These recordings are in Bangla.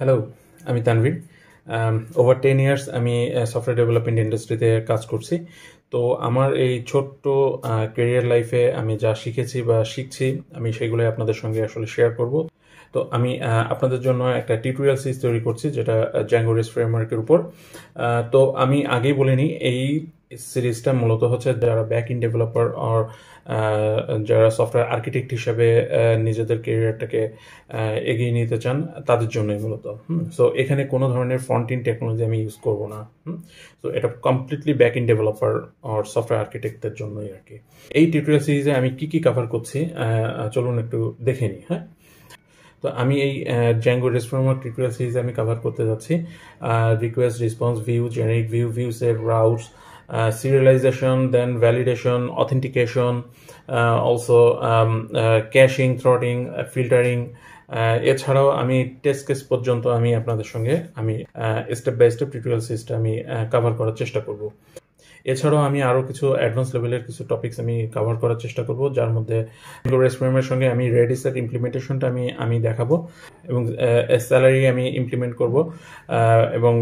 হ্যালো, আমি তানভীর। ওভার 10 ইয়ার্স আমি সফটওয়্যার ডেভেলপমেন্ট ইন্ডাস্ট্রিতে কাজ করছি। তো আমার এই ছোট্ট ক্যারিয়ার লাইফে আমি যা শিখেছি বা শিখছি, আমি সেগুলোই আপনাদের সঙ্গে আসলে শেয়ার করব। তো আমি আপনাদের জন্য একটা টিউটোরিয়াল সিরিজ তৈরি করছি, যেটা Django REST ফ্রেমওয়ার্কের উপর। তো আমি আগেই বলিনি, এই সিরিজটা মূলত হচ্ছে যারা ব্যাক এন্ড ডেভেলপার আর যারা সফটওয়্যার আর্কিটেক্ট হিসাবে নিজেদের ক্যারিয়ারটাকে এগিয়ে নিতে চান, তাদের জন্যই মূলত। সো এখানে কোনো ধরনের ফ্রন্ট এন্ড টেকনোলজি আমি ইউজ করব না। সো এটা কমপ্লিটলি ব্যাক এন্ড ডেভেলপার আর সফটওয়্যার আর্কিটেক্টদের জন্যই আর কি। এই টিউটোরিয়াল সিরিজে আমি কি কি কভার করছি, চলুন একটু দেখে নিই। হ্যাঁ, তো আমি এই Django REST framework টিউটোরিয়াল সিরিজে আমি কভার করতে যাচ্ছি request, response, view, generic view, view set, routes, serialization, then validation, authentication, also caching, throttling, filtering. এছাড়াও আমি টেস্ট কেস পর্যন্ত আমি আপনাদের সঙ্গে আমি স্টেপ বাই স্টেপ টিউটোরিয়াল সিরিজটা আমি কভার করার চেষ্টা করব। এছাড়াও আমি আরও কিছু অ্যাডভান্স লেভেলের কিছু টপিকস আমি কভার করার চেষ্টা করব, যার মধ্যে REST ফ্রেমের সঙ্গে আমি রেডিসের ইমপ্লিমেন্টেশনটা আমি দেখাবো, এবং স্যালারি আমি ইমপ্লিমেন্ট করব, এবং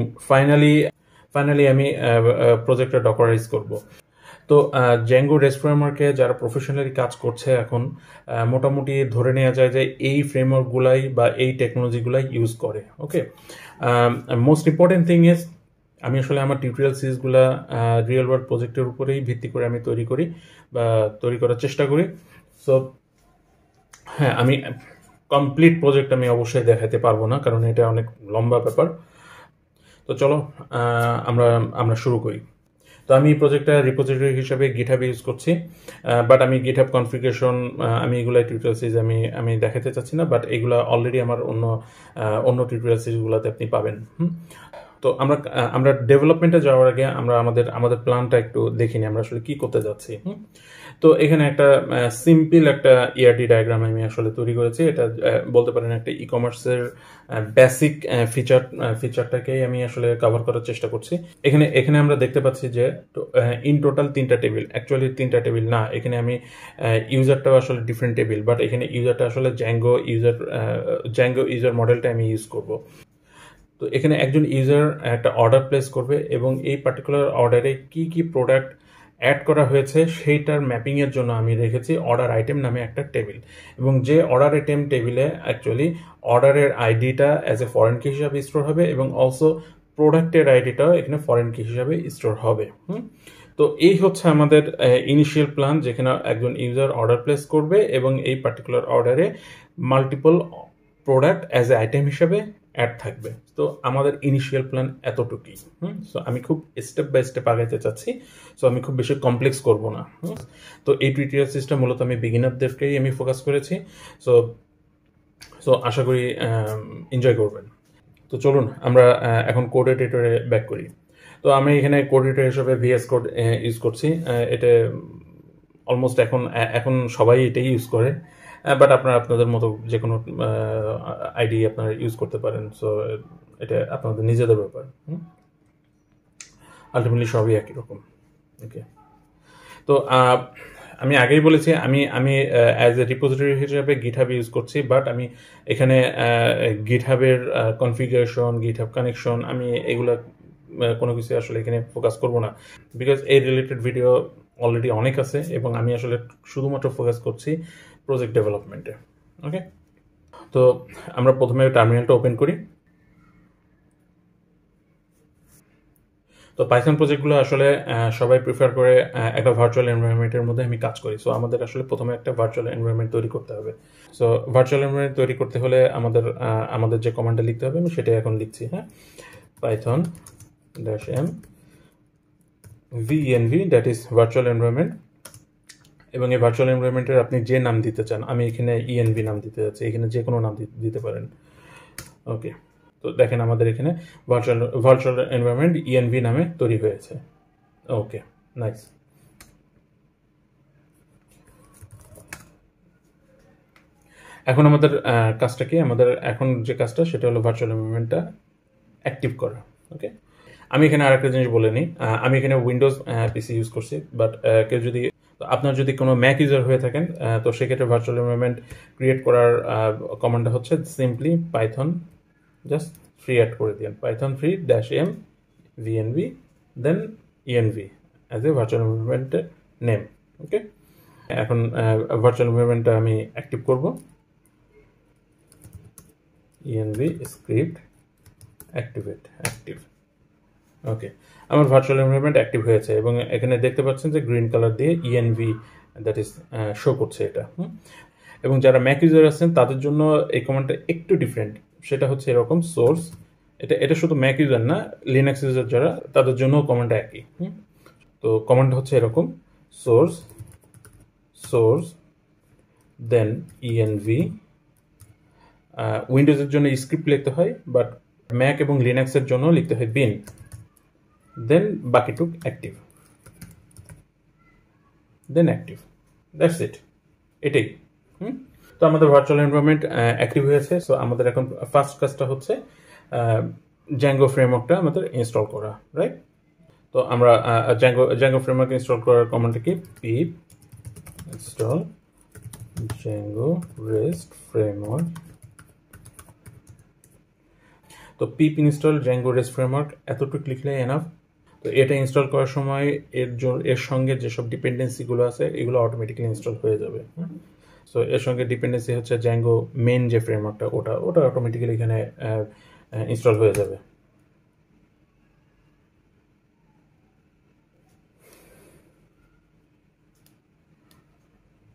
ফাইনালি আমি প্রজেক্টটা ডকারাইজ করব। তো Django REST ফ্রেমওয়ার্কে যারা প্রফেশনালি কাজ করছে এখন, মোটামুটি ধরে নেওয়া যায় যে এই ফ্রেমওয়ার্কগুলাই বা এই টেকনোলজিগুলাই ইউজ করে। ওকে, মোস্ট ইম্পর্টেন্ট থিং ইজ, আমি আসলে আমার টিউটোরিয়াল সিরিজগুলো রিয়েল ওয়ার্ল্ড প্রজেক্টের উপরেই ভিত্তি করে আমি তৈরি করি বা তৈরি করার চেষ্টা করি। সো হ্যাঁ, আমি কমপ্লিট প্রজেক্ট আমি অবশ্যই দেখাতে পারবো না, কারণ এটা অনেক লম্বা ব্যাপার। তো চলো আমরা আমরা শুরু করি। তো আমি এই প্রজেক্টটা রিপোজিটরি হিসেবে GitHub ইউজ করছি, বাট আমি GitHub কনফিগারেশন আমি এগুলো টিউটোরিয়াল সিরিজ আমি দেখাতে চাচ্ছি না, বাট এগুলো অলরেডি আমার অন্য টিউটোরিয়াল সিরিজগুলোতে আপনি পাবেন। তো আমরা ডেভেলপমেন্টে যাওয়ার আগে আমরা আমাদের প্ল্যানটা একটু দেখিনি, আমরা আসলে কি করতে যাচ্ছি। তো এখানে একটা সিম্পল একটা ERT ডায়াগ্রাম আমি আসলে তৈরি করেছি। এটা বলতে পারেন একটা ই কমার্সের বেসিক ফিচারটাকেই আমি আসলে কভার করার চেষ্টা করছি। এখানে আমরা দেখতে পাচ্ছি যে ইন টোটাল 3টা টেবিল, অ্যাকচুয়ালি 3টা টেবিল না, এখানে আমি ইউজারটাও আসলে ডিফারেন্ট টেবিল, বাট এখানে ইউজারটা আসলে জ্যাঙ্গো ইউজার মডেলটা আমি ইউজ করব। তো এখানে একজন ইউজার একটা অর্ডার প্লেস করবে, এবং এই পার্টিকুলার অর্ডারে কি কি প্রোডাক্ট অ্যাড করা হয়েছে সেইটার ম্যাপিংয়ের জন্য আমি রেখেছি অর্ডার আইটেম নামে একটা টেবিল, এবং যে অর্ডার আইটেম টেবিলে অ্যাকচুয়ালি অর্ডারের আইডিটা অ্যাজ এ ফরেন কি হিসাবে স্টোর হবে, এবং অলসো প্রোডাক্টের আইডিটাও এখানে ফরেন কি হিসাবে স্টোর হবে। তো এই হচ্ছে আমাদের ইনিশিয়াল প্ল্যান, যেখানে একজন ইউজার অর্ডার প্লেস করবে এবং এই পার্টিকুলার অর্ডারে multiple product as a item হিসাবে অ্যাড থাকবে। তো আমাদের ইনিশিয়াল প্ল্যান এতটুকুই। সো আমি খুব স্টেপ বাই স্টেপ আগাইতে চাচ্ছি, সো আমি খুব বেশি কমপ্লেক্স করব না। তো এই টিউটোরিয়াল সিস্টেম মূলত আমি বিগিনারদেরকেই আমি ফোকাস করেছি। সো সো আশা করি এনজয় করবেন। তো চলুন আমরা এখন কোড এডিটরে ব্যাক করি। তো আমি এখানে কোড এডিটর হিসেবে VS কোড ইউজ করছি। এটা অলমোস্ট এখন সবাই এটাই ইউজ করে, বাট আপনারা আপনাদের মতো যে কোনো আইডি আপনারা ইউজ করতে পারেন। সো এটা আপনাদের নিজেদের ব্যাপার। আলটিমেটলি সবই একই রকম। ওকে, তো আমি আগেই বলেছি আমি অ্যাজ এ রিপোজিটরি হিসেবে GitHub ইউজ করছি, বাট আমি এখানে GitHub-এর কনফিগারেশন, GitHub কানেকশন, আমি এগুলো কোনো কিছু আসলে এখানে ফোকাস করব না, বিকজ এই রিলেটেড ভিডিও অলরেডি অনেক আছে, এবং আমি আসলে শুধুমাত্র ফোকাস করছি প্রজেক্ট ডেভেলপমেন্টে। ওকে, তো আমরা প্রথমে টার্মিনালটা ওপেন করি। তো পাইথন প্রজেক্টগুলো আসলে সবাই প্রিফার করে একটা ভার্চুয়াল এনভায়রনমেন্টের মধ্যে আমি কাজ করি। সো আমাদের আসলে প্রথমে একটা ভার্চুয়াল এনভায়রনমেন্ট তৈরি করতে হবে। সো ভার্চুয়াল এনভায়রনমেন্ট তৈরি করতে হলে আমাদের যে কমান্ডটা লিখতে হবে আমি সেটাই এখন লিখছি। হ্যাঁ, Python -m venv, that is virtual environment, এবং এই ভার্চুয়াল এনভায়রনমেন্টের আপনি যে নাম দিতে চান, আমি এখানে env নাম দিতে যাচ্ছি, এখানে যে কোনো নাম দিতে পারেন। ওকে, তো দেখেন আমাদের এখানে ভার্চুয়াল এনভায়রনমেন্ট env নামে তৈরি হয়েছে। ওকে, নাইস। এখন আমাদের কাজটা কি, আমাদের এখন যে কাজটা সেটা হলো ভার্চুয়াল এনভায়রনমেন্টটা অ্যাক্টিভ করা। ওকে, আমি এখানে আরেকটা জিনিস বলে নিই, আমি এখানে উইন্ডোজ পিসি ইউজ করছি, বাট কেউ যদি, আপনার যদি কোনো ম্যাক ইউজার হয়ে থাকেন, তো সেক্ষেত্রে ভার্চুয়াল এনভায়রনমেন্ট ক্রিয়েট করার কমান্ডটা হচ্ছে simply python just three add করে দিন, python three -m vnv then env as a virtual এনভায়রনমেন্টের নেম। ওকে, এখন ভার্চুয়াল এনভায়রনমেন্টটা আমি অ্যাক্টিভ করব। env script activate active. Okay, আমার ভার্চুয়াল এনভায়রনমেন্ট অ্যাক্টিভ হয়েছে এবং এখানে দেখতে পাচ্ছেন যে গ্রিন কালার দিয়ে env দ্যাট ইজ শো করছে এটা। এবং যারা ম্যাক ইউজার আছেন তাদের জন্য এই কমান্ডটা একটু ডিফারেন্ট, সেটা হচ্ছে এরকম সোর্স, এটা শুধু ম্যাক ইউজার না, লিনাক্স ইউজার যারা তাদের জন্য কমান্ডটা একই। তো কমান্ড হচ্ছে এরকম সোর্স দেন env, উইন্ডোজের জন্য স্ক্রিপ্ট লিখতে হয়, বাট ম্যাক এবং লিনাক্সের জন্য লিখতে হয় bin, দেন বাকিটুক active, then active, that's it, এটাই। তো আমাদের ভার্চুয়াল এনভায়রনমেন্ট অ্যাক্টিভ হয়েছে। সো আমাদের এখন ফার্স্ট কাজটা হচ্ছে জ্যাঙ্গো ফ্রেমওয়ার্কটা আমাদের ইনস্টল করা, রাইট? তো আমরা জ্যাঙ্গো ফ্রেমওয়ার্ক ইনস্টল করার কমান্ডটা কি, পিপ ইনস্টল জ্যাঙ্গো রেস্ট ফ্রেমওয়ার্ক। তো পিপ ইনস্টল জ্যাঙ্গো রেস্ট ফ্রেমওয়ার্ক এতটুকু লিখলে এনাফ। তো এটা ইনস্টল করার সময় এর সঙ্গে যেসব ডিপেন্ডেন্সিগুলো আছে এগুলো অটোমেটিক্যালি ইনস্টল হয়ে যাবে। সো এর সঙ্গে ডিপেন্ডেন্সি হচ্ছে জ্যাঙ্গো মেন যে ফ্রেমওয়ার্কটা ওটা অটোমেটিক্যালি এখানে ইনস্টল হয়ে যাবে।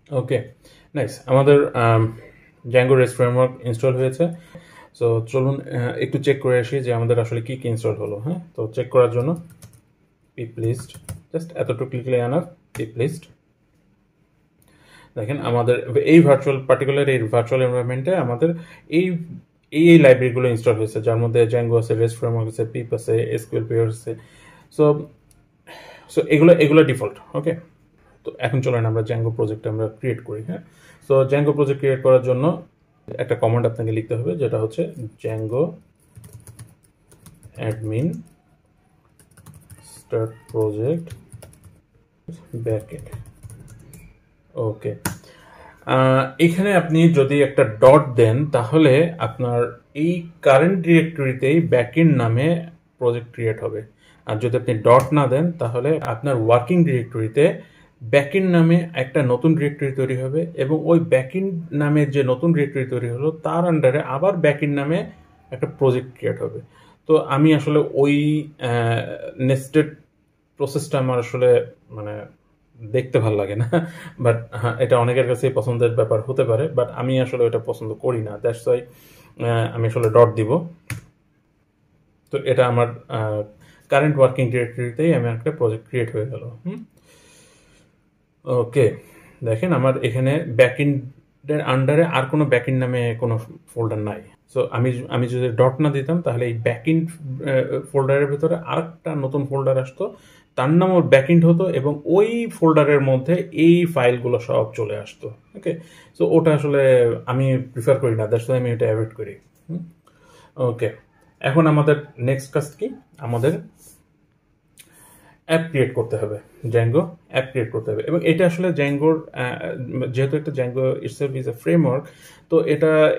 ওকে, নাইস, আমাদের জ্যাঙ্গো রেস্ট ফ্রেমওয়ার্ক ইনস্টল হয়েছে। সো চলুন একটু চেক করে আসি যে আমাদের আসলে কি ইনস্টল হলো। হ্যাঁ, তো চেক করার জন্য পিপ লিস্ট, জাস্ট এতটুকু লিখলে এনাফ, পিপ লিস্ট। দেখেন আমাদের এই পার্টিকুলার ভার্চুয়াল এনভায়রনমেন্টে আমাদের এই লাইব্রেরিগুলো ইনস্টল হয়েছে, যার মধ্যে জ্যাঙ্গো আছে, রেস্ট ফ্রেমওয়ার্ক আছে, পিপ আছে, এসকিউএল পেয়ার আছে। সো এগুলো ডিফল্ট। ওকে, তো এখন চলেন আমরা জ্যাঙ্গো প্রজেক্ট আমরা ক্রিয়েট করি। হ্যাঁ, সো জ্যাঙ্গো প্রজেক্ট ক্রিয়েট করার জন্য একটা কমান্ড আপনাকে লিখতে হবে, যেটা হচ্ছে Django admin start project backend. Okay, এখানে আপনি যদি একটা ডট দেন তাহলে আপনার এই কারেন্ট ডিরেক্টরিতেই ব্যাকএন্ড নামে প্রজেক্ট ক্রিয়েট হবে। আর যদি আপনি ডট না দেন তাহলে আপনার ওয়ার্কিং ডিরেক্টরিতে ব্যাকএন্ড নামে একটা নতুন ডিরেক্টরি তৈরি হবে এবং ওই ব্যাকএন্ড নামে যে নতুন ডিরেক্টরি তৈরি হলো তার আন্ডারে আবার ব্যাকএন্ড নামে একটা প্রজেক্ট ক্রিয়েট হবে। তো আমি আসলে ওই নেস্টেড প্রসেসটা আমার আসলে মানে দেখতে ভালো লাগে না, বাট হ্যাঁ, এটা অনেকের কাছে পছন্দের ব্যাপার হতে পারে, বাট আমি আসলে ওটা পছন্দ করি না। দ্যাটস ওয়াই আমি আসলে ডট দিব। তো এটা আমার কারেন্ট ওয়ার্কিং ডিরেক্টরিতেই আমি একটা প্রজেক্ট ক্রিয়েট হয়ে গেল। ওকে, দেখেন আমার এখানে ব্যাকএন্ডের আন্ডারে আর কোনো ব্যাকএন্ড নামে কোনো ফোল্ডার নাই। সো আমি যদি ডট না দিতাম তাহলে এই ব্যাকএন্ড ফোল্ডারের ভিতরে আরেকটা নতুন ফোল্ডার আসতো, তার নামও ব্যাকএন্ড হতো এবং ওই ফোল্ডারের মধ্যে এই ফাইলগুলো সব চলে আসতো। ওকে, সো ওটা আসলে আমি প্রিফার করি না, দ্যাটস ওয়াই আমি এটা অ্যাভয়েড করি। ওকে, এখন আমাদের নেক্সট কাজ কি, আমাদের অ্যাপ ক্রিয়েট করতে হবে, জ্যাঙ্গো অ্যাপ ক্রিয়েট করতে হবে। এবং এটা আসলে জ্যাঙ্গোর যেহেতু একটা Zango itself is A framework, তো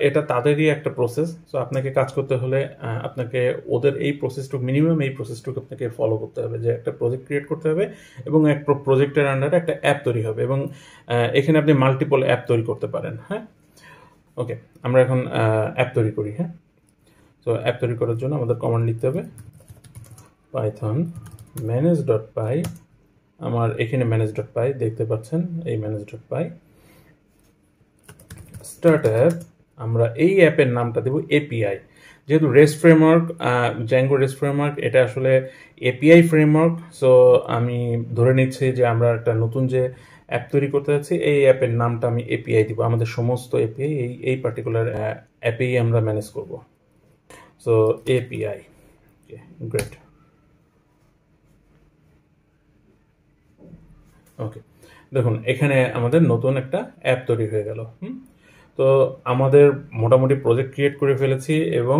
এটা তাদেরই একটা প্রসেস। সো আপনাকে কাজ করতে হলে আপনাকে ওদের এই প্রসেসটুকু মিনিমাম এই প্রসেসটুকু আপনাকে ফলো করতে হবে, যে একটা প্রজেক্ট ক্রিয়েট করতে হবে এবং এক প্রজেক্টের আন্ডারে একটা অ্যাপ তৈরি হবে এবং এখানে আপনি মাল্টিপল অ্যাপ তৈরি করতে পারেন। হ্যাঁ, ওকে, আমরা এখন অ্যাপ তৈরি করি। হ্যাঁ, তো অ্যাপ তৈরি করার জন্য আমাদের কমান্ড লিখতে হবে পাইথন manage.py। আমার এখানে manage.py দেখতে পাচ্ছেন, এই manage.py স্টার্ট অ্যাপ। আমরা এই অ্যাপের নামটা দেব এপিআই, যেহেতু rest framework, Zango rest framework এটা আসলে এপিআই ফ্রেমওয়ার্ক। সো আমি ধরে নিচ্ছি যে আমরা একটা নতুন যে অ্যাপ তৈরি করতে যাচ্ছি এই অ্যাপের নামটা আমি এপিআই দিব। আমাদের সমস্ত এপিআই এই পার্টিকুলার অ্যাপেই আমরা ম্যানেজ করব। So API, great. ওকে, দেখুন এখানে আমাদের নতুন একটা অ্যাপ তৈরি হয়ে গেল। তো আমাদের মোটামুটি প্রজেক্ট ক্রিয়েট করে ফেলেছি এবং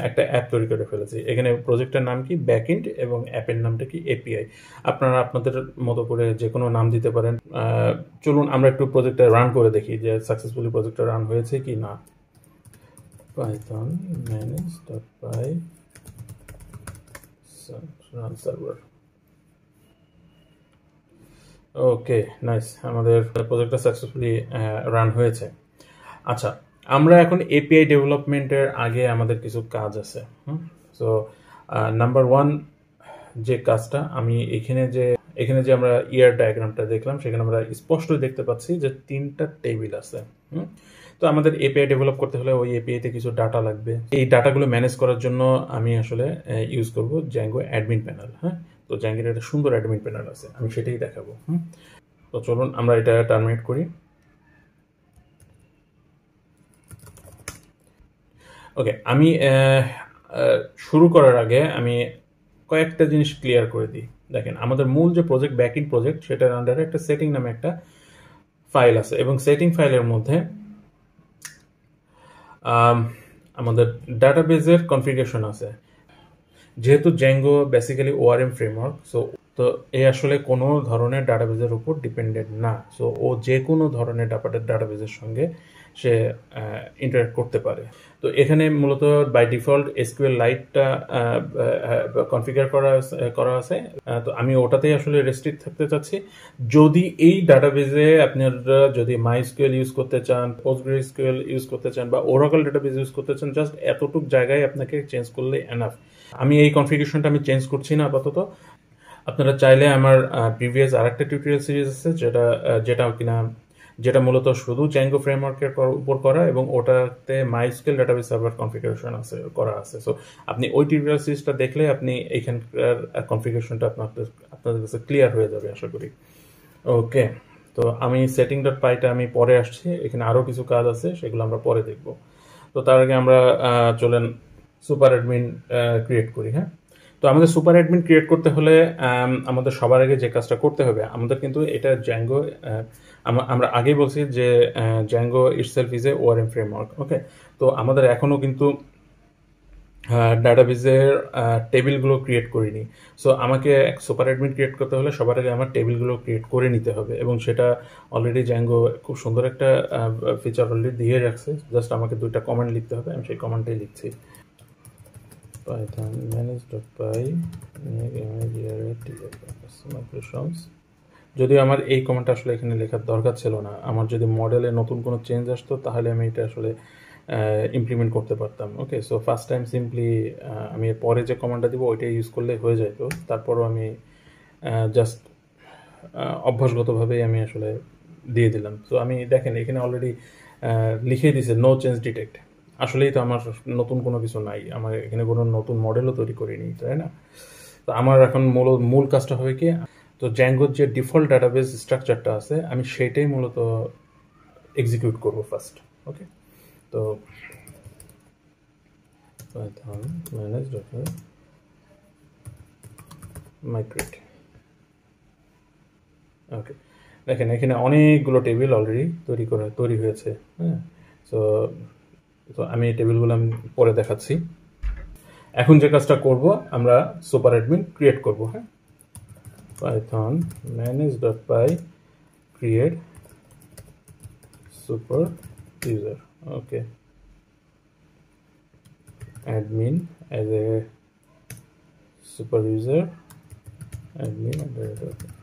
একটা অ্যাপ তৈরি করে ফেলেছি। এখানে প্রজেক্টের নাম কি ব্যাকএন্ড এবং অ্যাপের নামটা কি এপিআই। আপনারা আপনাদের মতো করে যে কোনো নাম দিতে পারেন। চলুন আমরা একটু প্রজেক্টটা রান করে দেখি যে সাকসেসফুলি প্রজেক্টটা রান হয়েছে কি না। Python manage run server. Okay, nice, আমাদের প্রজেক্টটা সাকসেসফুলি রান হয়েছে। আচ্ছা, আমরা এখন এপিআই ডেভেলপমেন্টের আগে আমাদের কিছু কাজ আছে। সো নাম্বার ওয়ান যে কাজটা, আমি এখানে যে আমরা ইয়ার ডায়াগ্রামটা দেখলাম, সেখানে আমরা স্পষ্টই দেখতে পাচ্ছি যে 3টা টেবিল আছে। তো আমাদের এপিআই ডেভেলপ করতে হলে ওই এপিআইতে কিছু ডাটা লাগবে। এই ডাটাগুলো ম্যানেজ করার জন্য আমি আসলে ইউজ করব জ্যাঙ্গো অ্যাডমিন প্যানেল। হ্যাঁ, তো জ্যাঙ্গোর একটা সুন্দর অ্যাডমিন প্যানেল আছে, আমি সেটাই দেখাবো। তো চলুন আমরা এটা টার্মিনেট করি। ওকে, আমি শুরু করার আগে আমি কয়েকটা জিনিস ক্লিয়ার করে দিই। দেখেন, আমাদের মূল যে প্রজেক্ট, ব্যাকইন প্রজেক্ট, সেটার আন্ডারে একটা সেটিং নামে একটা ফাইল আছে, এবং সেটিং ফাইলের মধ্যে আমাদের ডাটাবেজের কনফিগারেশন আছে। যেহেতু Zango basically ORM framework, so তো এ আসলে কোনো ধরনের ডাটাবেজের উপর ডিপেন্ডেন্ট না। সো ও যে কোনো ধরনের ডাটাবেজের সঙ্গে সে ইন্টারাক্ট করতে পারে। তো এখানে মূলত বাই ডিফল্ট এসকিউএল লাইটটা কনফিগার করা আছে। তো আমি ওটাতেই আসলে রেস্ট্রিক্ট থাকতে চাচ্ছি। যদি এই ডাটাবেজে আপনারা যদি মাইএসকিউএল ইউজ করতে চান, পোস্টগ্রেসকিউএল ইউজ করতে চান, বা ওরাকল ডাটাবেজ ইউজ করতে চান, জাস্ট এতটুকু জায়গায় আপনাকে চেঞ্জ করলে এনাফ। আমি এই কনফিগারেশনটা আমি চেঞ্জ করছি না আপাতত। আপনারা চাইলে আমার প্রিভিয়াস আরেকটা টিউটোরিয়াল সিরিজ আছে, যেটা মূলত শুধু জ্যাঙ্গো ফ্রেমওয়ার্কের উপর করা, এবং ওটাতে মাইস্কেল ডাটাবেস সার্ভার কনফিগারেশন করা আছে। সো আপনি ওই টিউটোরিয়াল সিরিজটা দেখলে আপনি এইখানকার কনফিগারেশনটা আপনাদের কাছে ক্লিয়ার হয়ে যাবে আশা করি। ওকে, তো আমি সেটিং ডট পাইটা আমি পরে আসছি, এখানে আরও কিছু কাজ আছে, সেগুলো আমরা পরে দেখব। তো তার আগে আমরা চলেন সুপার অ্যাডমিন ক্রিয়েট করি। হ্যাঁ, তো আমাদের সুপার অ্যাডমিন ক্রিয়েট করতে হলে আমাদের সবার আগে যে কাজটা করতে হবে, আমাদের কিন্তু এটা জ্যাঙ্গো, আমরা আগেই বলছি যে Django itself is a ORM framework. Okay, তো আমাদের এখনও কিন্তু ডাটাবেজের টেবিলগুলো ক্রিয়েট করিনি। সো আমাকে সুপার অ্যাডমিন ক্রিয়েট করতে হলে সবার আগে আমার টেবিলগুলো ক্রিয়েট করে নিতে হবে, এবং সেটা অলরেডি জ্যাঙ্গো খুব সুন্দর একটা ফিচার অলরেডি দিয়ে রাখছে। জাস্ট আমাকে 2টা কমান্ড লিখতে হবে, আমি সেই কমান্ডটাই লিখছি। Python manage.py migrations। যদিও আমার এই কমান্ডটা আসলে এখানে লেখার দরকার ছিল না, আমার যদি মডেলে নতুন কোনো চেঞ্জ আসতো তাহলে আমি এটা আসলে ইমপ্লিমেন্ট করতে পারতাম। ওকে, সো ফার্স্ট টাইম সিম্পলি আমি পরে যে কমান্ডটা দিব ওইটাই ইউজ করলে হয়ে যায়। তো তারপরও আমি জাস্ট অভ্যাসগতভাবেই আমি আসলে দিয়ে দিলাম। তো আমি দেখেন এখানে অলরেডি লিখেই দিছে নো চেঞ্জ ডিটেক্ট। আসলেই তো আমার নতুন কোনো কিছু নাই, আমার এখানে কোনো নতুন মডেলও তৈরি করিনি, তাই না? তো আমার এখন মূল কাজটা হবে কি, তো জ্যাঙ্গোর যে ডিফল্ট ডাটাবেস স্ট্রাকচারটা আছে আমি সেটাই মূলত এক্সিকিউট করব ফার্স্ট। ওকে, তো Python manage.py migrate। ওকে, দেখেন এখানে অনেকগুলো টেবিল অলরেডি তৈরি হয়েছে। হ্যাঁ, সো আমি এই টেবিলগুলো আমি পরে দেখাচ্ছি। এখন যে কাজটা করব, আমরা সুপার অ্যাডমিন ক্রিয়েট করব। হ্যাঁ, Python manage.py create super user। Okay, admin as a super user, admin@com,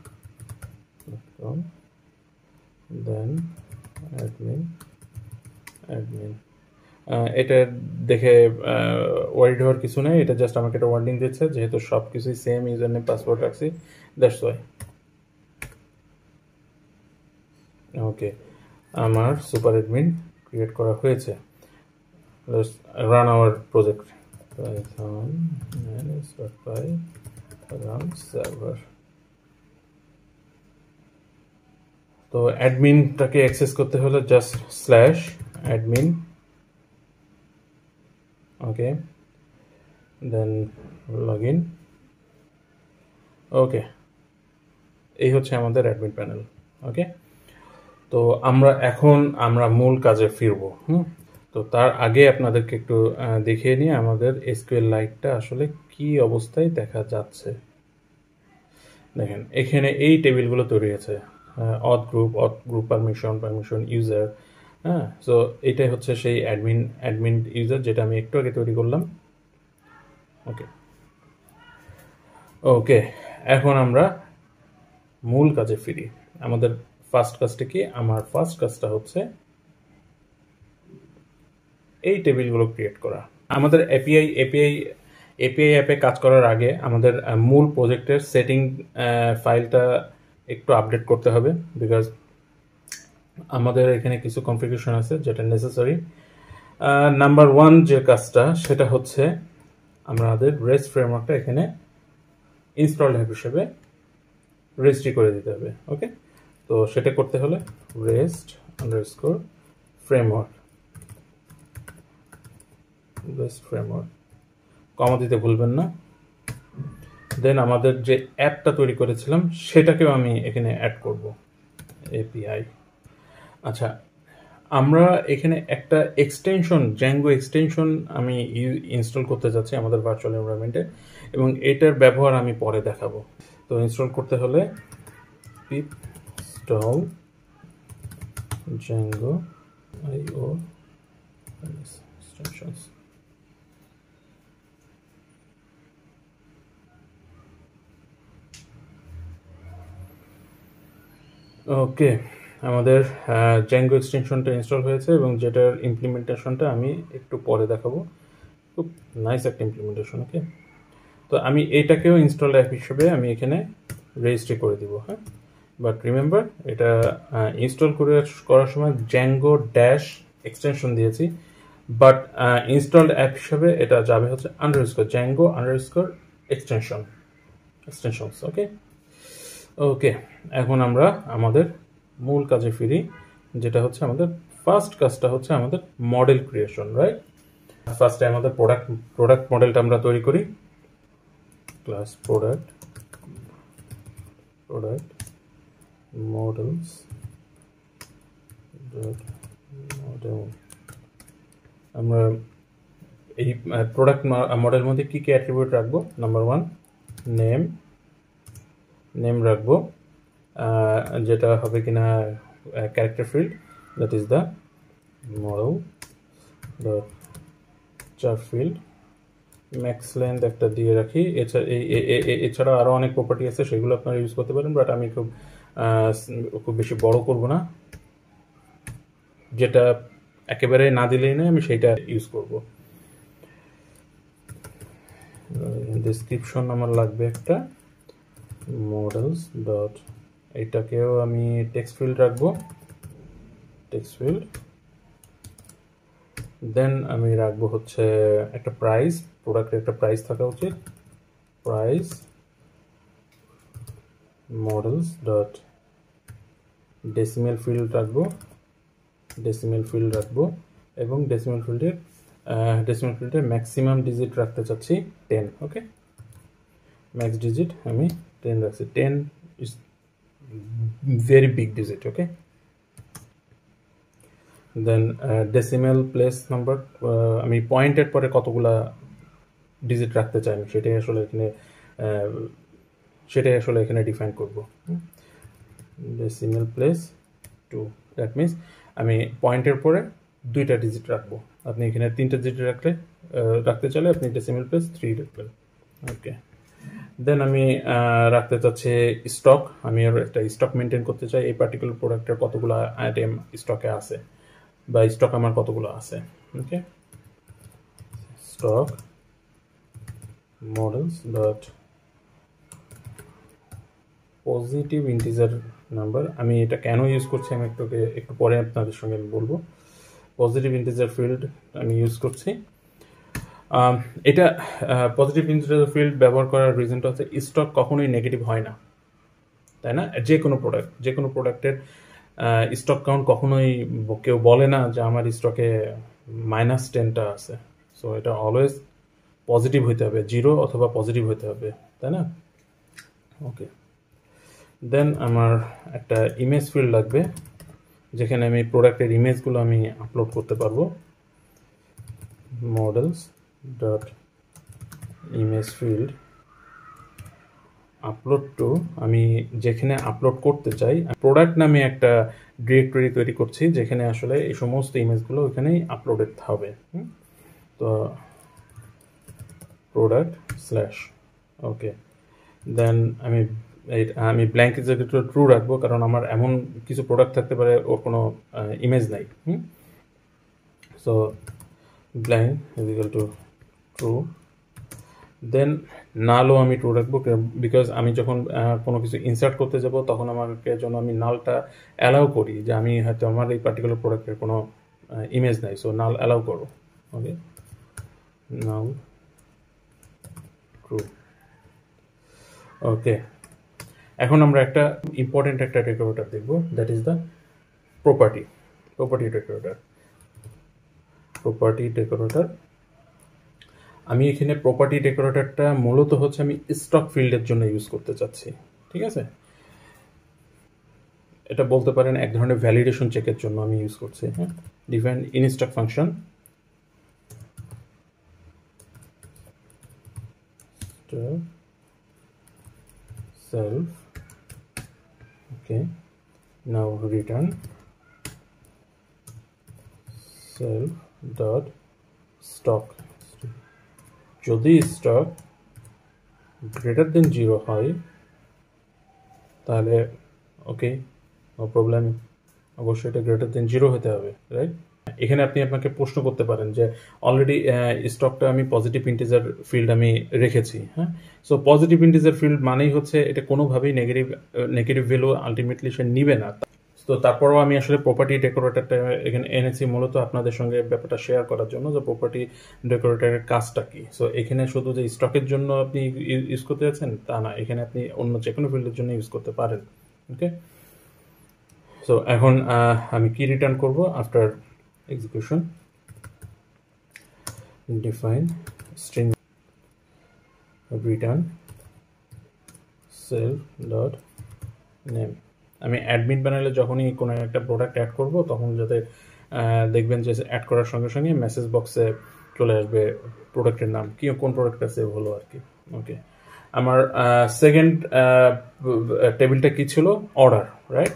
then admin। এটা দেখে ওয়ারিড হওয়ার কিছু নেই, এটা জাস্ট আমাকে একটা ওয়ার্নিং দিচ্ছে, যেহেতু সব কিছুই সেম ইউজার নেম পাসওয়ার্ড রাখছি, দ্যাটস ওয়াই। ওকে, আমার সুপার অ্যাডমিন ক্রিয়েট করা হয়েছে। Run our project. Python manage.py run server। তো অ্যাডমিনটাকে অ্যাক্সেস করতে হলে just /admin। Okay, then login. Okay, এই হচ্ছে আমাদের অ্যাডমিন প্যানেল। ওকে, তো আমরা মূল কাজে ফিরবো। তো তার আগে আপনাদেরকে একটু দেখিয়ে নিয়ে আমাদের এসকিউএল লাইটটা আসলে কি অবস্থায় দেখা যাচ্ছে। দেখেন এখানে এই টেবিলগুলো তৈরি হয়েছে, অথ গ্রুপ পারমিশন ইউজার। হ্যাঁ, সো এইটাই হচ্ছে সেই অ্যাডমিন ইউজার যেটা আমি একটু আগে তৈরি করলাম। ওকে, ওকে, এখন আমরা মূল কাজে ফিরি। আমাদের ফার্স্ট কাজটা কি? আমার ফার্স্ট কাজটা হচ্ছে এই টেবিলগুলো ক্রিয়েট করা। আমাদের এপিআই অ্যাপে কাজ করার আগে আমাদের মূল প্রজেক্টের সেটিং ফাইলটা একটু আপডেট করতে হবে, বিকজ আমাদের এখানে কিছু কনফিগারেশন আছে যেটা নেসেসারি। নাম্বার ওয়ান যে কাজটা সেটা হচ্ছে আমাদের রেস্ট ফ্রেমওয়ার্কটা এখানে ইনস্টল অ্যাপ হিসেবে রেজিস্ট্রি করে দিতে হবে। ওকে, তো সেটা করতে হলে রেস্ট আন্ডারস্কোর ফ্রেমওয়ার্ক কমা দিতে ভুলবেন না। দেন আমাদের যে অ্যাপটা তৈরি করেছিলাম সেটাকেও আমি এখানে অ্যাড করব, এপিআই। আচ্ছা, আমরা এখানে একটা এক্সটেনশন, জ্যাঙ্গো এক্সটেনশন আমি ইনস্টল করতে যাচ্ছি আমাদের ভার্চুয়াল এনভায়রনমেন্টে, এবং এটার ব্যবহার আমি পরে দেখাবো। তো ইনস্টল করতে হলে pip install django io extensions। ওকে, আমাদের জ্যাঙ্গো এক্সটেনশনটা ইনস্টল হয়েছে এবং যেটার ইমপ্লিমেন্টেশনটা আমি একটু পরে দেখাবো। খুব নাইস একটা ইমপ্লিমেন্টেশন। ওকে, তো আমি এটাকেও ইনস্টল অ্যাপ হিসেবে আমি এখানে রেজিস্ট্রি করে দিব। হ্যাঁ, বাট রিমেম্বার এটা ইনস্টল করার সময় জ্যাঙ্গো ড্যাশ এক্সটেনশন দিয়েছি, বাট ইনস্টলড অ্যাপ হিসেবে এটা যাবে হচ্ছে আন্ডারস্কোর জ্যাঙ্গো আন্ডারস্কোর এক্সটেনশনস। ওকে ওকে, এখন আমরা আমাদের মূল কাজে ফিরি, যেটা হচ্ছে আমাদের ফার্স্ট কাজটা হচ্ছে আমাদের মডেল ক্রিয়েশন। রাইট, ফার্স্টে আমাদের প্রোডাক্ট মডেলটা আমরা তৈরি করি। Class product models model. আমরা এই প্রোডাক্ট মডেল মধ্যে কি কি অ্যাট্রিবিউট রাখবো? নাম্বার ওয়ান, নেম রাখবো, যেটা হবে কিনা character field, that is the model dot চার ফিল্ড। ম্যাক্স লেন্থ একটা দিয়ে রাখি। এছাড়া আরও অনেক প্রপার্টি আছে, সেগুলো আপনারা ইউজ করতে পারেন, বাট আমি খুব বেশি বড় করব না, যেটা একেবারে না দিলেই নয় আমি সেইটা ইউজ করব। ডেসক্রিপশন আমার লাগবে একটা মডেলস ডট, এটাকেও আমি টেক্সট ফিল্ড রাখবো, টেক্সট ফিল্ড। দেন আমি রাখবো হচ্ছে একটা প্রাইস, প্রোডাক্টের একটা প্রাইস থাকা উচিত, price models dot decimal field রাখবো, এবং ডেসিমেল ফিল্ডে ম্যাক্সিমাম ডিজিট রাখতে চাচ্ছি 10। ওকে, ম্যাক্স ডিজিট আমি 10 রাখছি। 10 is very big digit. Okay, then decimal place number, আমি পয়েন্টের পরে কতগুলা ডিজিট রাখতে চাই আমি সেটাই আসলে এখানে ডিফাইন করব। ডেসিমেল প্লেস 2, দ্যাট মিনস আমি পয়েন্টের পরে 2টা ডিজিট রাখবো। আপনি এখানে 3টা ডিজিট রাখতে চাইলে আপনি ডেসিমেল প্লেস 3 রাখবেন। ওকে, দেন আমি রাখতে চাচ্ছি স্টক, আমি একটা স্টক মেনটেন করতে চাই, এই পার্টিকুলার প্রোডাক্টের কতগুলো আইটেম স্টকে আছে বা স্টক আমার কতগুলো আছে। Okay, stock models dot positive integer number. আমি এটা কেন ইউজ করছি আমি একটু পরে আপনাদের সঙ্গে বলবো। পজিটিভ ইন্টিজার ফিল্ড আমি ইউজ করছি। এটা পজিটিভ ইন্টিজার ফিল্ড ব্যবহার করার রিজনটা হচ্ছে স্টক কখনোই নেগেটিভ হয় না, তাই না? যে কোনো প্রোডাক্টের স্টক কাউন্ট কখনোই কেউ বলে না যে আমার স্টকে -10টা আছে। সো এটা অলওয়েজ পজিটিভ হইতে হবে, 0 অথবা পজিটিভ হইতে হবে, তাই না? ওকে, দেন আমার একটা ইমেজ ফিল্ড লাগবে, যেখানে আমি প্রোডাক্টের ইমেজগুলো আমি আপলোড করতে পারবো। Models dot image field upload to, আমি যেখানে আপলোড করতে চাই প্রোডাক্ট নামে একটা ডিরেক্টরি তৈরি করছি, যেখানে আসলে এই সমস্ত ইমেজগুলো ওখানেই আপলোডেড হবে। তো প্রোডাক্ট স্ল্যাশ, ওকে, দেন আমি ব্ল্যাঙ্ক ইজ ট্রু রাখবো, কারণ আমার এমন কিছু প্রোডাক্ট থাকতে পারে ওর কোনো ইমেজ নাই। So blank is equal to true. Then নালও আমি ট্রু রাখবো, বিকজ আমি যখন কোনো কিছু ইনসার্ট করতে যাব তখন আমাকে জন্য আমি নালটা অ্যালাউ করি যে আমি হয়তো আমার এই পার্টিকুলার প্রোডাক্টের কোনো ইমেজ নাই, সো নাল অ্যালাউ করো। ওকে, নাও ট্রু। ওকে, এখন আমরা একটা ইম্পর্টেন্ট একটা ডেকোরেটর দেখবো, that is the property decorator. আমি এখানে প্রপার্টি ডেকোরেটরটা মূলত হচ্ছে আমি স্টক ফিল্ডের জন্য ইউজ করতে চাচ্ছি, ঠিক আছে? এটা বলতে পারেন এক ধরনের ভ্যালিডেশন চেকের জন্য আমি ইউজ করছি। হ্যাঁ, define in stock function self. Okay, now return self dot stock. যদি স্টক গ্রেটার দেন 0 হয় তাহলে ওকে, নো প্রবলেম, অবশ্যই এটা গ্রেটার দেন 0 হতে হবে, রাইট? এখানে আপনি আপনাকে প্রশ্ন করতে পারেন যে অলরেডি স্টকটা আমি পজিটিভ ইন্টিজার ফিল্ড আমি রেখেছি। হ্যাঁ, সো পজিটিভ ইন্টিজার ফিল্ড মানেই হচ্ছে এটা কোনোভাবেই নেগেটিভ ভ্যালু আলটিমেটলি সে নিবে না। তো তারপরেও আমি আসলে প্রপার্টি ডেকোরেটরটা এখানে এনেছি মূলত আপনাদের সঙ্গে ব্যাপারটা শেয়ার করার জন্য যে প্রপার্টি ডেকোরেটরের কাজটা কি। সো এখানে শুধু যে স্টকের জন্য আপনি ইউজ করতে যাচ্ছেন তা না, এখানে আপনি অন্য যে কোনো ফিল্ডের জন্য ইউজ করতে পারেন। ওকে, সো এখন আমি কি রিটার্ন করব after execution? Define string return self dot name. আমি অ্যাডমিন প্যানেলে যখনই কোনো একটা প্রোডাক্ট অ্যাড করব তখন যাতে দেখবেন যে অ্যাড করার সঙ্গে সঙ্গে মেসেজ বক্সে চলে আসবে প্রোডাক্টের নাম, কি কোন প্রোডাক্টটা সেভ হলো আর কি। ওকে, আমার সেকেন্ড টেবিলটা কি ছিল? Order, right?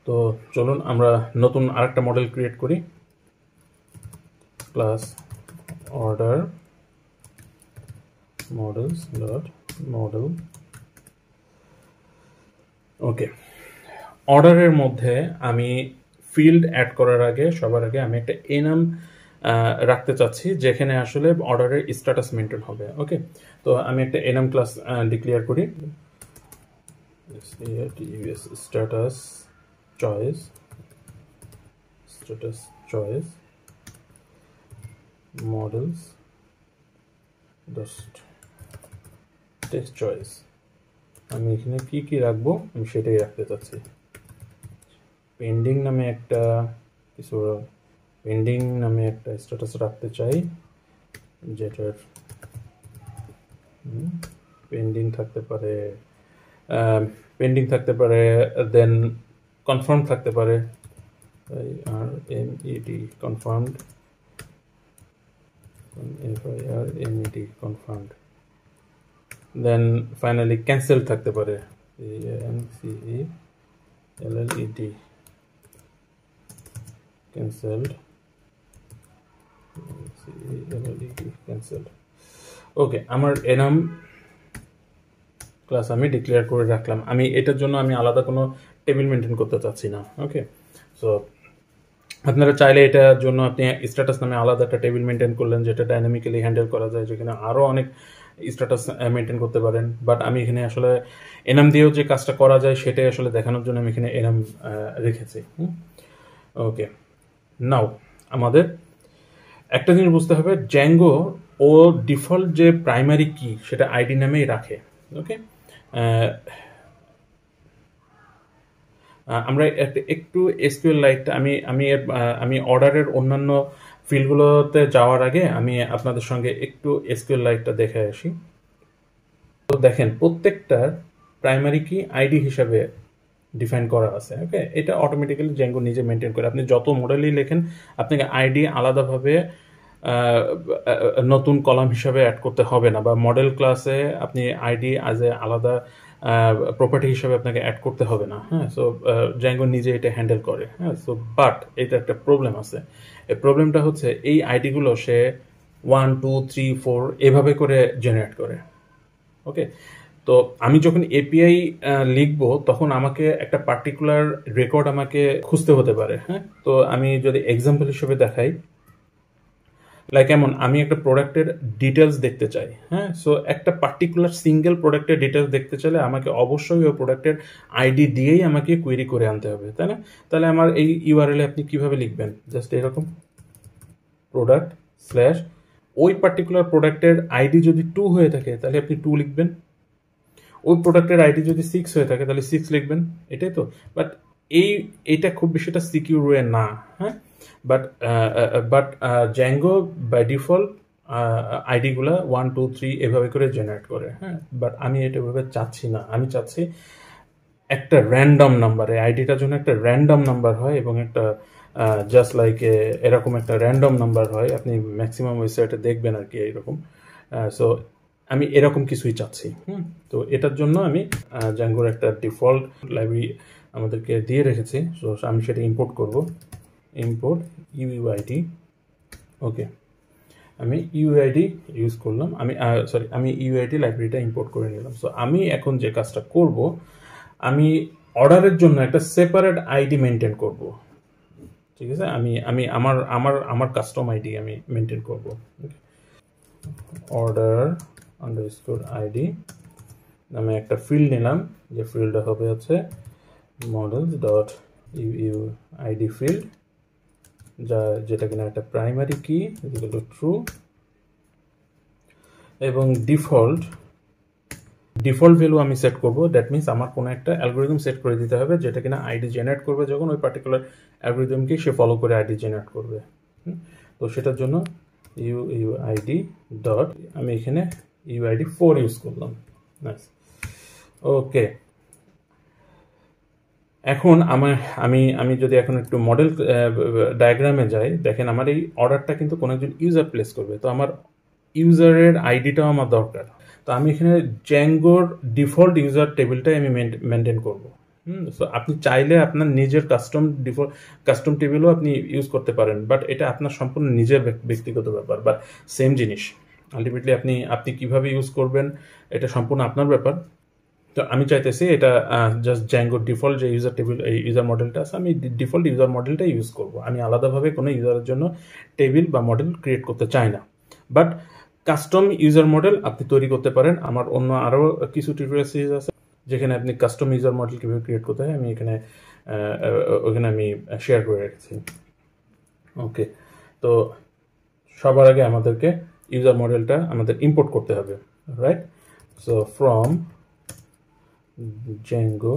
তো চলুন আমরা নতুন আরেকটা মডেল ক্রিয়েট করি, plus order models dot model. Okay, অর্ডারের মধ্যে আমি ফিল্ড অ্যাড করার আগে সবার আগে আমি একটা এনাম রাখতে চাচ্ছি যেখানে আসলে অর্ডারের স্ট্যাটাস মেনটেন হবে। ওকে, তো আমি একটা এনাম ক্লাস ডিক্লেয়ার করি, status choice models text choice. আমি এখানে কি কি রাখবো আমি সেটাই রাখতে চাচ্ছি। পেন্ডিং নামে একটা স্ট্যাটাস রাখতে চাই, যেটার পেন্ডিং থাকতে পারে, দেন কনফার্ম থাকতে পারে, confirmed, confirmed, then finally cancel থাকতে পারে, CANCELLED, cancelled, cancelled. ওকে, আমার এনাম ক্লাস আমি ডিক্লেয়ার করে রাখলাম। আমি এটার জন্য আমি আলাদা কোনো টেবিল মেনটেন করতে চাচ্ছি না। ওকে, সো আপনারা চাইলে এটার জন্য আপনি স্ট্যাটাস নামে আলাদা একটা টেবিল মেনটেন করলেন যেটা ডাইনামিক্যালি হ্যান্ডেল করা যায়, যেখানে আরও অনেক স্ট্যাটাস মেনটেন করতে পারেন। বাট আমি এখানে আসলে এনাম দিয়েও যে কাজটা করা যায় সেটাই আসলে দেখানোর জন্য আমি এখানে এনাম রেখেছি। ওকে, নাও আমাদের একটা জিনিস বুঝতে হবে, জ্যাঙ্গো ও ডিফল্ট যে প্রাইমারি কি সেটা আইডি নামেই রাখে। ওকে, আমরা একটু এসকিউএল লাইটটা আমি অর্ডারের অন্যান্য ফিল্ডগুলোতে যাওয়ার আগে আমি আপনাদের সঙ্গে একটু এসকিউএল লাইটটা দেখে আসি। তো দেখেন প্রত্যেকটার প্রাইমারি কি আইডি হিসাবে ডিফাইন করা আছে। ওকে, এটা অটোমেটিক্যালি জ্যাঙ্গো নিজে মেনটেন করে। আপনি যত মডেলই লেখেন আপনাকে আইডি আলাদাভাবে নতুন কলাম হিসাবে অ্যাড করতে হবে না, বা মডেল ক্লাসে আপনি আইডি অ্যাজ এ আলাদা প্রপার্টি হিসাবে আপনাকে অ্যাড করতে হবে না। হ্যাঁ, সো জ্যাঙ্গো নিজে এটা হ্যান্ডেল করে। হ্যাঁ, সো বাট এটা একটা প্রবলেম আছে। এই প্রবলেমটা হচ্ছে এই আইডিগুলো সে 1 2 3 4 এভাবে করে জেনারেট করে। ওকে, তো আমি যখন এপিআই লিখবো তখন আমাকে একটা পার্টিকুলার রেকর্ড আমাকে খুঁজতে হতে পারে। হ্যাঁ, তো আমি যদি এক্সাম্পল হিসেবে দেখাই, লাইক এমন আমি একটা প্রোডাক্টের ডিটেলস দেখতে চাই। হ্যাঁ, সো একটা পার্টিকুলার সিঙ্গেল প্রোডাক্টের ডিটেলস দেখতে চাইলে আমাকে অবশ্যই ওই প্রোডাক্টের আইডি দিয়েই আমাকে কোয়েরি করে আনতে হবে, তাই না? তাহলে আমার এই ইউআরএল আপনি কিভাবে লিখবেন? জাস্ট এরকম প্রোডাক্ট স্ল্যাশ ওই পার্টিকুলার প্রোডাক্টের আইডি যদি 2 হয়ে থাকে তাহলে আপনি 2 লিখবেন, ওই প্রোডাক্টের আইডি যদি 6 হয়ে থাকে তাহলে 6 লিখবেন, এটাই তো। বাট এইটা খুব বেশিটা সিকিউর ওয়ে না। হ্যাঁ, বাট জ্যাঙ্গো বাই ডিফল্ট আইডিগুলো 1 2 3 এভাবে করে জেনারেট করে। হ্যাঁ, বাট আমি এটা এভাবে চাচ্ছি না, আমি চাচ্ছি একটা র্যান্ডম নাম্বার, এই আইডিটার জন্য একটা র্যান্ডম নাম্বার হয় এবং একটা জাস্ট লাইক এরকম একটা র্যান্ডম নাম্বার হয়, আপনি ম্যাক্সিমাম ওয়েবসাইটে দেখবেন আর কি এইরকম। সো আমি এরকম কিছুই চাচ্ছি। তো এটার জন্য আমি জ্যাঙ্গোর একটা ডিফল্ট লাইব্রেরি আমাদেরকে দিয়ে রেখেছি, সো আমি সেটা ইম্পোর্ট করব। Import UID. ওকে, আমি ইউআইডি ইউজ করলাম, আমি ইউআইডি লাইব্রেরিটা ইম্পোর্ট করে নিলাম। সো আমি এখন যে কাজটা করব, আমি অর্ডারের জন্য একটা সেপারেট আইডি মেনটেন করব। ঠিক আছে, আমি আমি আমার আমার আমার কাস্টম আইডি আমি মেনটেন করব। অর্ডার আন্ডারস্কোর আইডি নামে একটা ফিল্ড নিলাম, যে ফিল্ডটা হবে হচ্ছে মডেলস ডট ইউআইডি ফিল্ড, যেটা কিনা একটা প্রাইমারি কি ইকুয়াল টু ট্রু, এবং ডিফল্ট ভ্যালু আমি সেট করব। দ্যাট মিনস আমার কোনো একটা অ্যালগোরিদম সেট করে দিতে হবে যেটা কিনা আইডি জেনারেট করবে, যখন ওই পার্টিকুলার অ্যালগোরিদমকে সে ফলো করে আইডি জেনারেট করবে। তো সেটার জন্য ইউআইডি ডট, আমি এখানে ইউআইডি 4 ইউজ করলাম। নাইস, ওকে। এখন আমি যদি এখন একটু মডেল ডায়াগ্রামে যাই, দেখেন আমার এই অর্ডারটা কিন্তু কোনো একজন ইউজার প্লেস করবে, তো আমার ইউজারের আইডিটাও আমার দরকার। তো আমি এখানে জ্যাঙ্গোর ডিফল্ট ইউজার টেবিলটাই আমি মেনটেন করব। সো আপনি চাইলে আপনার নিজের কাস্টম টেবিলও আপনি ইউজ করতে পারেন, বাট এটা আপনার সম্পূর্ণ নিজের ব্যক্তিগত ব্যাপার, বা সেম জিনিস আলটিমেটলি আপনি কিভাবে ইউজ করবেন এটা সম্পূর্ণ আপনার ব্যাপার। তো আমি চাইতেছি এটা জাস্ট জ্যাঙ্গোর ডিফল্ট যে ইউজার টেবিল, এই ইউজার মডেলটা আছে, আমি ডিফল্ট ইউজার মডেলটা ইউজ করব। আমি আলাদাভাবে কোনো ইউজারের জন্য টেবিল বা মডেল ক্রিয়েট করতে চাই না। বাট কাস্টম ইউজার মডেল আপনি তৈরি করতে পারেন। আমার অন্য আরও কিছু টিউটোরিয়াল সিরিজ আছে যেখানে আপনি কাস্টম ইউজার মডেল কীভাবে ক্রিয়েট করতে হয় আমি ওখানে আমি শেয়ার করে রেখেছি। ওকে, তো সবার আগে আমাদেরকে ইউজার মডেলটা আমাদের ইম্পোর্ট করতে হবে, right? So from Django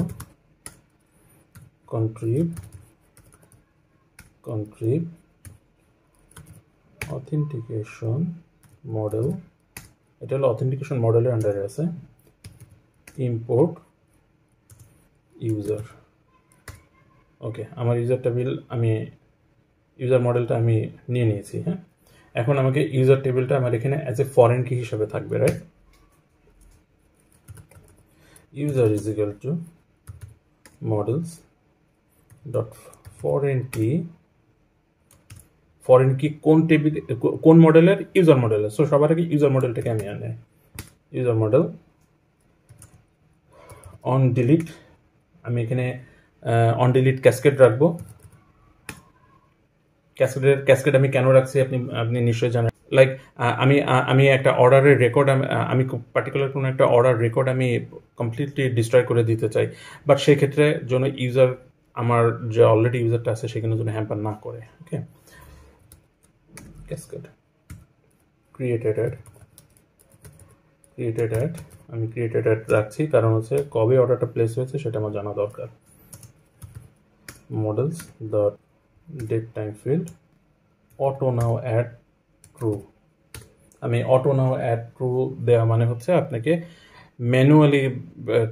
contrib authentication model, এটা হলো অথেন্টিকেশন মডেলের আন্ডারে আছে, ইম্পোর্ট ইউজার। ওকে, আমার ইউজার টেবিল ইউজার মডেলটা আমি নিয়ে নিয়েছি। হ্যাঁ, এখন আমাকে ইউজার টেবিলটা আমার এখানে অ্যাজ এ ফরেন কি হিসাবে থাকবে, right? user is equal to models dot foreign key কোন টেবিল কোন মডেলের? ইউজার মডেলের। সো সবার আগে ইউজার মডেলটাকে আমি আনি, ইউজার মডেল অন ডিলিট, আমি এখানে অন ডিলিট ক্যাসকেড রাখবো। ক্যাসকেড আমি কেন রাখছি আপনি নিশ্চয়ই জানেন। লাইক আমি একটা অর্ডারের রেকর্ড আমি পার্টিকুলার কোনো একটা অর্ডার রেকর্ড আমি কমপ্লিটলি ডিস্ট্রয় করে দিতে চাই, বাট সেক্ষেত্রে যেন ইউজার আমার যে অলরেডি ইউজারটা আছে সেখানে যেন হ্যাম্পার না করে। ওকে, ক্যাসকেড ক্রিয়েটেড অ্যাড আমি ক্রিয়েটেড অ্যাড রাখছি, কারণ হচ্ছে কবে অর্ডারটা প্লেস হয়েছে সেটা আমার জানা দরকার। Models dot date time field auto now add true. আমি অটো নাও অ্যাড ট্রু দেওয়া মানে হচ্ছে আপনাকে ম্যানুয়ালি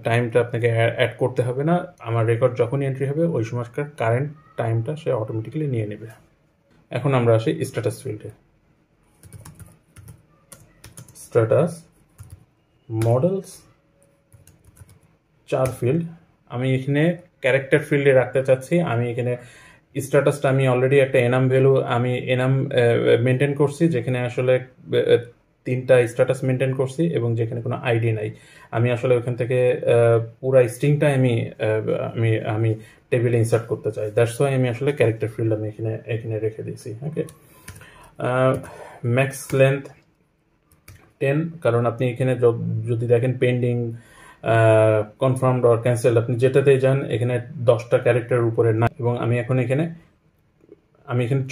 টাইমটা আপনাকে অ্যাড করতে হবে না, আমার রেকর্ড যখনই এন্ট্রি হবে ওই সময়কার কারেন্ট টাইমটা সে অটোমেটিক্যালি নিয়ে নেবে। এখন আমরা আসি স্ট্যাটাস ফিল্ডে। স্ট্যাটাস মডেলস 4 ফিল্ড, আমি এখানে ক্যারেক্টার ফিল্ডে রাখতে চাচ্ছি। আমি এখানে স্ট্যাটাসটা আমি অলরেডি একটা এনাম ভ্যালু আমি এনাম মেনটেন করছি, যেখানে আসলে তিনটা স্ট্যাটাস মেনটেন করছি এবং যেখানে কোনো আইডি নাই, আমি আসলে ওখান থেকে পুরা স্ট্রিংটা আমি আমি আমি টেবিলে ইনসার্ট করতে চাই। দ্যাটস ওয়াই আমি আসলে ক্যারেক্টার ফিল্ড আমি এখানে এখানে রেখে দিয়েছি। ওকে, ম্যাক্স লেন্থ 10, কারণ আপনি এখানে যদি দেখেন পেন্ডিং, কনফার্মড অর ক্যান্সেল, আপনি যেটাতেই যান এখানে 10টা ক্যারেক্টারের উপরে না। এবং আমি এখন এখানে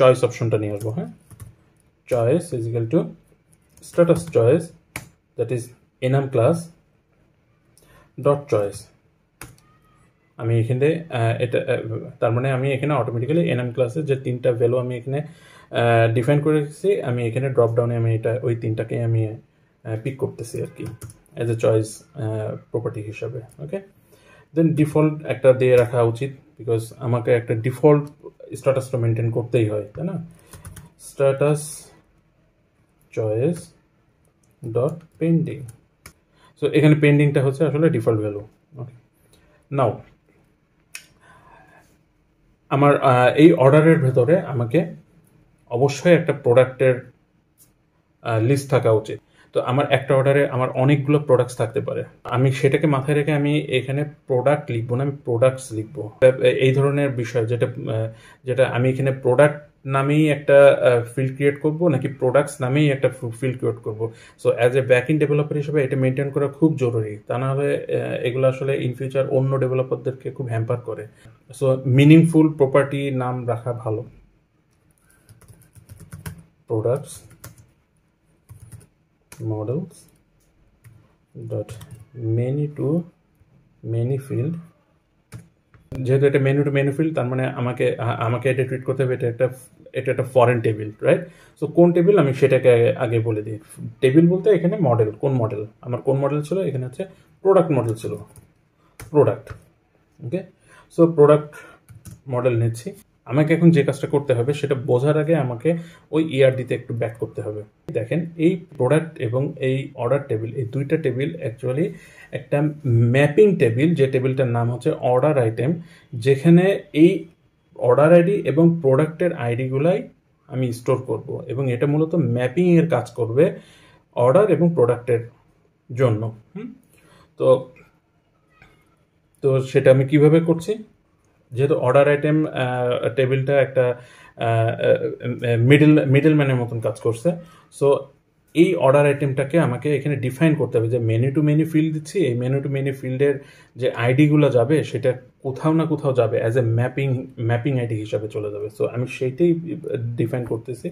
চয়েস অপশনটা নিয়ে আসবো। হ্যাঁ, choice is equal two status choice, that is enum class dot choice. আমি এখানে এটা তার মানে আমি এখানে অটোমেটিক্যালি enum ক্লাসের যে তিনটা ভ্যালু আমি এখানে ডিফাইন করে রেখেছি, আমি এখানে ড্রপ ডাউনে আমি এটা ওই তিনটাকে আমি পিক করতেছি আর কি অ্যাজ এ চয়েস প্রপার্টি হিসাবে। ওকে, দেন ডিফল্ট একটা দিয়ে রাখা উচিত, বিকজ আমাকে একটা ডিফল্ট স্ট্যাটাসটা মেনটেন করতেই হয়, তাই না? Status choice dot pending. So এখানে পেন্ডিংটা হচ্ছে আসলে ডিফল্ট ভ্যালু। ওকে, নাও আমার এই অর্ডারের ভেতরে আমাকে অবশ্যই একটা প্রোডাক্টের লিস্ট থাকা উচিত। তো আমার একটা অর্ডারে আমার অনেকগুলো প্রোডাক্টস থাকতে পারে, আমি সেটাকে মাথায় রেখে আমি এখানে প্রোডাক্ট লিখবো না, আমি প্রোডাক্টস লিখবো। এই ধরনের বিষয় যেটা আমি এখানে প্রোডাক্ট নামেই একটা ফিল্ড ক্রিয়েট করব নাকি প্রোডাক্টস নামেই একটা ফিল্ড ক্রিয়েট করব। So as a back in developer হিসেবে এটা মেনটেন করা খুব জরুরি, তা না হলে এগুলো আসলে ইন ফিউচার অন্য ডেভেলপারদেরকে খুব হ্যাম্পার করে। সো মিনিংফুল প্রপার্টি নাম রাখা ভালো। Products models dot many to many field, যেহেতু এটা মেনু টু মেনু ফিল্ড, তার মানে আমাকে এটা ট্রিট করতে হবে এটা একটা ফরেন টেবিল, রাইট? সো কোন টেবিল আমি সেটাকে আগে বলে দিই। টেবিল বলতে এখানে মডেল, কোন মডেল আমার কোন মডেল ছিল, এখানে হচ্ছে প্রোডাক্ট মডেল ছিল, প্রোডাক্ট। ওকে, সো প্রোডাক্ট মডেল নিচ্ছি। আমাকে এখন যে কাজটা করতে হবে সেটা বোঝার আগে আমাকে ওই ইআরডিতে একটু ব্যাক করতে হবে। দেখেন, এই প্রোডাক্ট এবং এই অর্ডার টেবিল, এই দুইটা টেবিল অ্যাকচুয়ালি একটা ম্যাপিং টেবিল, যে টেবিলটার নাম হচ্ছে অর্ডার আইটেম, যেখানে এই অর্ডার আইডি এবং প্রোডাক্টের আইডিগুলাই আমি স্টোর করব, এবং এটা মূলত ম্যাপিং এর কাজ করবে অর্ডার এবং প্রোডাক্টের জন্য। তো তো সেটা আমি কিভাবে করছি, যেহেতু অর্ডার আইটেম টেবিলটা একটা মিডলম্যানের মতন কাজ করছে, সো এই অর্ডার আইটেমটাকে আমাকে এখানে ডিফাইন করতে হবে যে মেনু টু মেনু ফিল্ড দিচ্ছি, এই মেনু টু মেনু ফিল্ডের যে আইডিগুলো যাবে সেটা কোথাও না কোথাও যাবে অ্যাজ এ ম্যাপিং আইডি হিসাবে চলে যাবে। সো আমি সেইটাই ডিফাইন করতেছি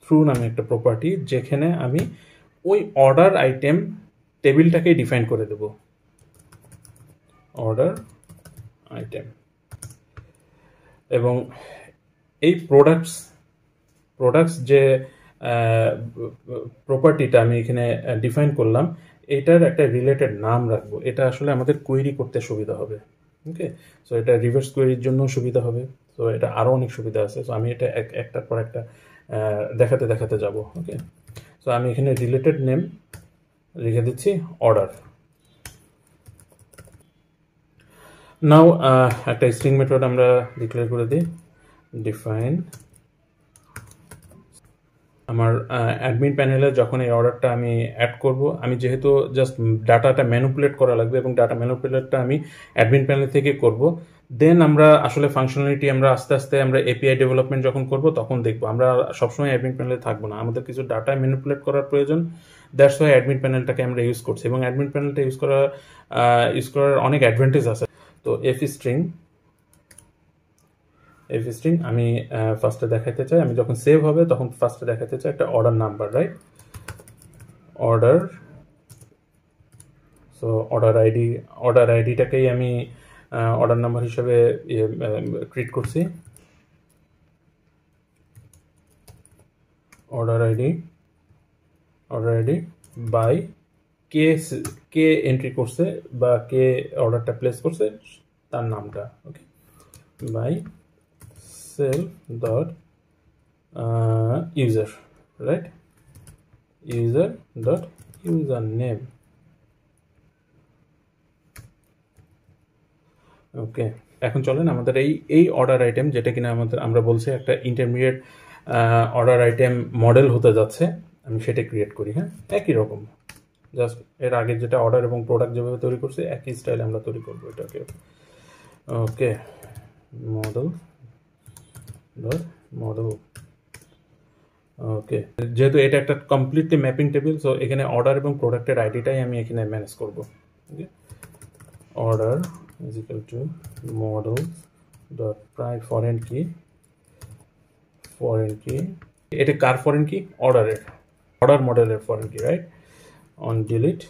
থ্রু নামে একটা প্রপার্টি, যেখানে আমি ওই অর্ডার আইটেম টেবিলটাকে ডিফাইন করে দেব, অর্ডার আইটেম। এবং এই প্রোডাক্টস যে প্রপার্টিটা আমি এখানে ডিফাইন করলাম, এটার একটা রিলেটেড নাম রাখবো, এটা আসলে আমাদের কোয়েরি করতে সুবিধা হবে। ওকে, সো এটা রিভার্স কোয়েরির জন্য সুবিধা হবে, সো এটা আরও অনেক সুবিধা আছে। সো আমি এটা একটার পর একটা দেখাতে যাব। ওকে, সো আমি এখানে রিলেটেড নেম লিখে দিচ্ছি অর্ডার। নাও একটা স্ট্রিং মেথড আমরা ডিক্লেয়ার করে দিই, ডিফাইন। আমার অ্যাডমিন প্যানেলে যখন এই অর্ডারটা আমি অ্যাড করব, আমি যেহেতু জাস্ট ডাটাটা ম্যানুপুলেট করা লাগবে এবং ডাটা ম্যানুপুলেটটা আমি অ্যাডমিন প্যানেল থেকে করব, দেন আমরা আসলে ফাংশনালিটি আমরা আস্তে আস্তে আমরা এপিআই ডেভেলপমেন্ট যখন করব তখন দেখবো। আমরা সবসময় অ্যাডমিন প্যানেলে থাকবো না, আমাদের কিছু ডাটা ম্যানুপুলেট করার প্রয়োজন। দ্যাটস ওয়াই অ্যাডমিন প্যানেলটাকে আমরা ইউজ করছি, এবং অ্যাডমিন প্যানেলটা ইউজ করার অনেক অ্যাডভান্টেজ আছে। তো এফ স্ট্রিং আমি ফার্স্টে দেখাতে চাই, আমি যখন সেভ হবে তখন ফার্স্টে দেখাতে চাই একটা order number, right? Order, so order আইডিটাকেই আমি অর্ডার নাম্বার হিসেবে ক্রিয়েট করছি। অর্ডার আইডি বাই কে এন্ট্রি করছে বা কে অর্ডারটা প্লেস করছে তার নামটা। Okay, by self dot user, right? user dot username. Okay, এখন চলেন আমাদের এই অর্ডার আইটেম, যেটা কিনা আমরা বলছি একটা ইন্টারমিডিয়েট অর্ডার আইটেম মডেল হতে যাচ্ছে, আমি সেটা ক্রিয়েট করি। হ্যাঁ, একই রকম, জাস্ট এর আগে যেটা অর্ডার এবং প্রোডাক্ট যেভাবে তৈরি করছি একই স্টাইলে আমরা তৈরি করবো এটাকে। Okay, model dot model. Okay, যেহেতু এটা একটা কমপ্লিটলি ম্যাপিং টেবিল, সো এখানে অর্ডার এবং প্রোডাক্টের আইডিটাই আমি এখানে ম্যানেজ করবো। Okay, order is equal to model dot প্রায় ফরেন কি, এটা কার ফরেন কি? অর্ডারের, অর্ডার মডেলের ফরেন কি, right? On delete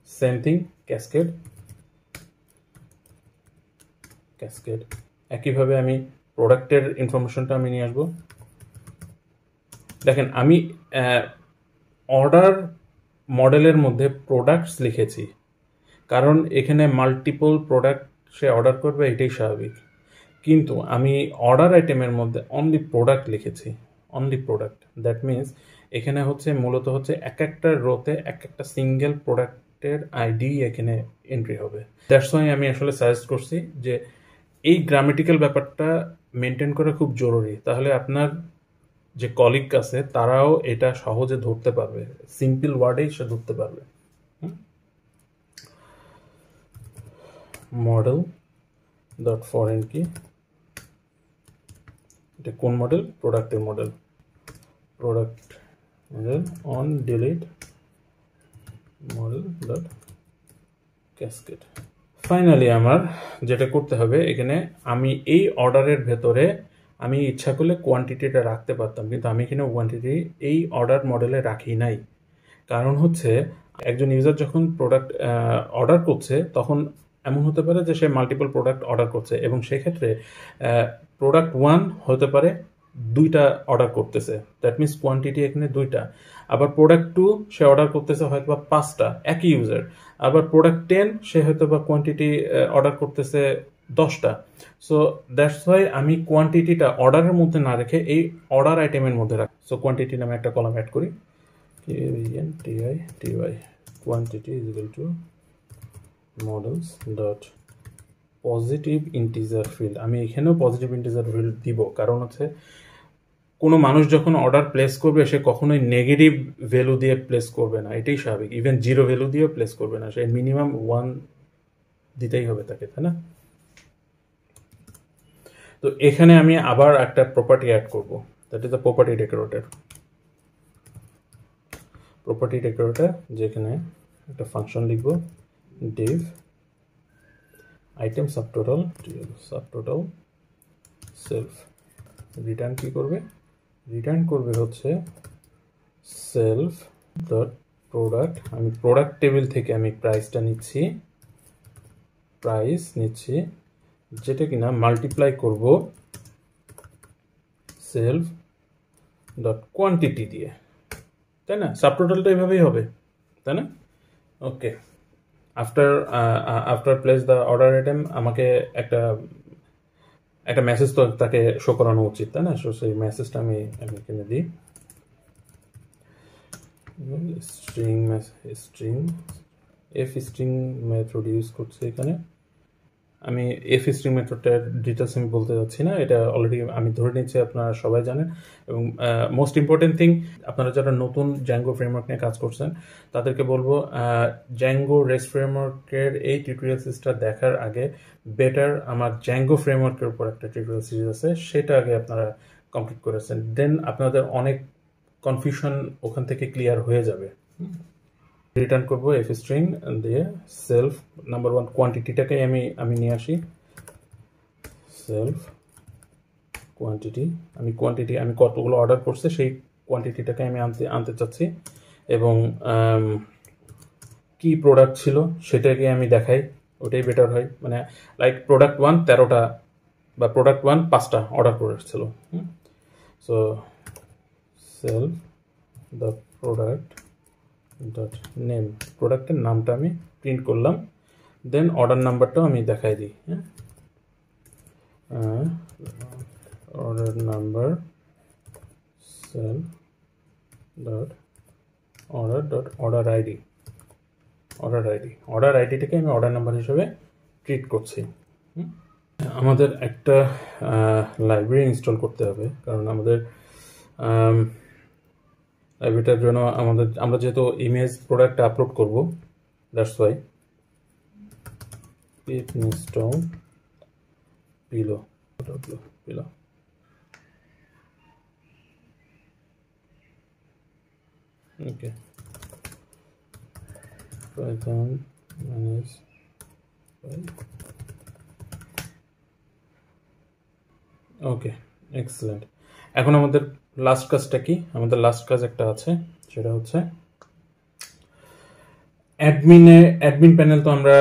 same thing, cascade একইভাবে আমি প্রোডাক্টের ইনফরমেশনটা আমি নিয়ে আসবো। দেখেন আমি অর্ডার মডেলের মধ্যে প্রোডাক্টস লিখেছি, কারণ এখানে মাল্টিপল প্রোডাক্ট সে অর্ডার করবে, এটাই স্বাভাবিক। কিন্তু আমি অর্ডার আইটেমের মধ্যে অনলি প্রোডাক্ট লিখেছি, অনলি প্রোডাক্ট। দ্যাট মিনস এখানে হচ্ছে মূলত হচ্ছে এক একটা রোতে এক একটা সিঙ্গেল প্রোডাক্টের আইডি এখানে এন্ট্রি হবে। দ্যাটস ওয়াই আমি আসলে সাজেস্ট করছি যে এই গ্রামেটিক্যাল ব্যাপারটা মেনটেন করা খুব জরুরি, তাহলে আপনার যে কলিগ আছে তারাও এটা সহজে ধরতে পারবে, সিম্পল ওয়ার্ডেই সে ধরতে পারবে। মডেল ডট ফরেন কি, এটা কোন মডেল? প্রোডাক্টের model, product model on delete model dot cascade. Finally আমার যেটা করতে হবে এখানে, আমি এই অর্ডারের ভেতরে আমি ইচ্ছা করলে কোয়ান্টিটিটা রাখতে পারতাম, কিন্তু আমি এখানে কোয়ান্টিটি এই অর্ডার মডেলে রাখি নাই। কারণ হচ্ছে একজন ইউজার যখন প্রোডাক্ট অর্ডার করছে তখন এমন হতে পারে যে সে মাল্টিপল প্রোডাক্ট অর্ডার করছে, এবং সেক্ষেত্রে প্রোডাক্ট 1 হতে পারে 2টা অর্ডার করতেছে, দ্যাট মিনস কোয়ান্টিটি এখানে 2টা। আবার প্রোডাক্ট 2 সে অর্ডার করতেছে হয়তো বা 5টা, একই ইউজার। আবার প্রোডাক্ট 10 সে হয়তো বা কোয়ান্টিটি অর্ডার করতেছে 10টা। সো দ্যাটস ওয়াই আমি কোয়ান্টিটিটা অর্ডারের মধ্যে না রেখে এই অর্ডার আইটেমের মধ্যে রাখি। সো কোয়ান্টিটি নামে একটা কলাম অ্যাড করি, KVNTITY, quantity is equal to models dot positive integer field. আমি এখানেও পজিটিভ ইন্টিজার ফিল্ড দিব, কারণ হচ্ছে কোনো মানুষ যখন অর্ডার প্লেস করবে সে কখনোই নেগেটিভ ভ্যালু দিয়ে প্লেস করবে না, এটাই স্বাভাবিক। ইভেন 0 ভ্যালু দিয়েও প্লেস করবে না, সে মিনিমাম 1 দিতেই হবে তাকে, তাই না? তো এখানে আমি আবার একটা প্রপার্টি অ্যাড করব, that is the property decorator. Property decorator, যেখানে একটা ফাংশন লিখব, div item subtotal self। Return কি করবে? রিটার্ন করবে হচ্ছে সেলফ ডট প্রোডাক্ট। আমি প্রোডাক্ট টেবিল থেকে আমি প্রাইসটা নিচ্ছি, প্রাইস নিচ্ছি, যেটা কিনা মাল্টিপ্লাই করব সেলফ ডট কোয়ান্টিটি দিয়ে, তাই না? সাবটোটালটা এইভাবেই হবে, তাই না? Okay, after place the order item আমাকে একটা মেসেজ তো তাকে শো করানো উচিত, তাই না? সো সেই মেসেজটা আমি এখানে দিই, string মেথড ইউজ করছি এখানে। আমি string মেথডটার ডিটেলস আমি বলতে যাচ্ছি না, এটা অলরেডি আমি ধরে নিচ্ছি আপনারা সবাই জানেন। এবং মোস্ট ইম্পর্টেন্ট থিং, আপনারা যারা নতুন জ্যাঙ্গো ফ্রেমওয়ার্ক নিয়ে কাজ করছেন তাদেরকে বলবো, জ্যাঙ্গো রেস্ট ফ্রেমওয়ার্কের এই টিউটোরিয়াল সিরিজটা দেখার আগে বেটার আমার জ্যাঙ্গো ফ্রেমওয়ার্কের উপর একটা টিউটোরিয়াল সিরিজ আছে, সেটা আগে আপনারা কমপ্লিট করেছেন, দেন আপনাদের অনেক কনফিউশন ওখান থেকে ক্লিয়ার হয়ে যাবে। রিটার্ন করবো string দিয়ে সেলফ নাম্বার 1 কোয়ান্টিটিটাকে আমি নিয়ে আসি, সেলফ কোয়ান্টিটি। আমি কতগুলো অর্ডার করছে সেই কোয়ান্টিটিটাকে আমি আনতে চাচ্ছি, এবং কি প্রোডাক্ট ছিল সেটাকে আমি দেখাই, ওটাই বেটার হয়। মানে লাইক প্রোডাক্ট 1 13টা বা প্রোডাক্ট 1 5টা অর্ডার করেছিল। So self the product dot name, প্রোডাক্টের নামটা আমি প্রিন্ট করলাম, দেন অর্ডার নাম্বারটাও আমি দেখাই দিই। হ্যাঁ, order number self dot order আইডিটাকে আমি অর্ডার নাম্বার হিসেবে ট্রিট করছি। আমাদের একটা লাইব্রেরি ইনস্টল করতে হবে, কারণ আমাদের এটার জন্য আমরা যেহেতু ইমেজ প্রোডাক্ট আপলোড করব, that's why pip install pillow pillow okay python manage okay excellent. এখন আমাদের লাস্ট কাজটা কি? আমাদের লাস্ট কাজ একটা আছে, সেটা হচ্ছে অ্যাডমিন প্যানেল। তো আমরা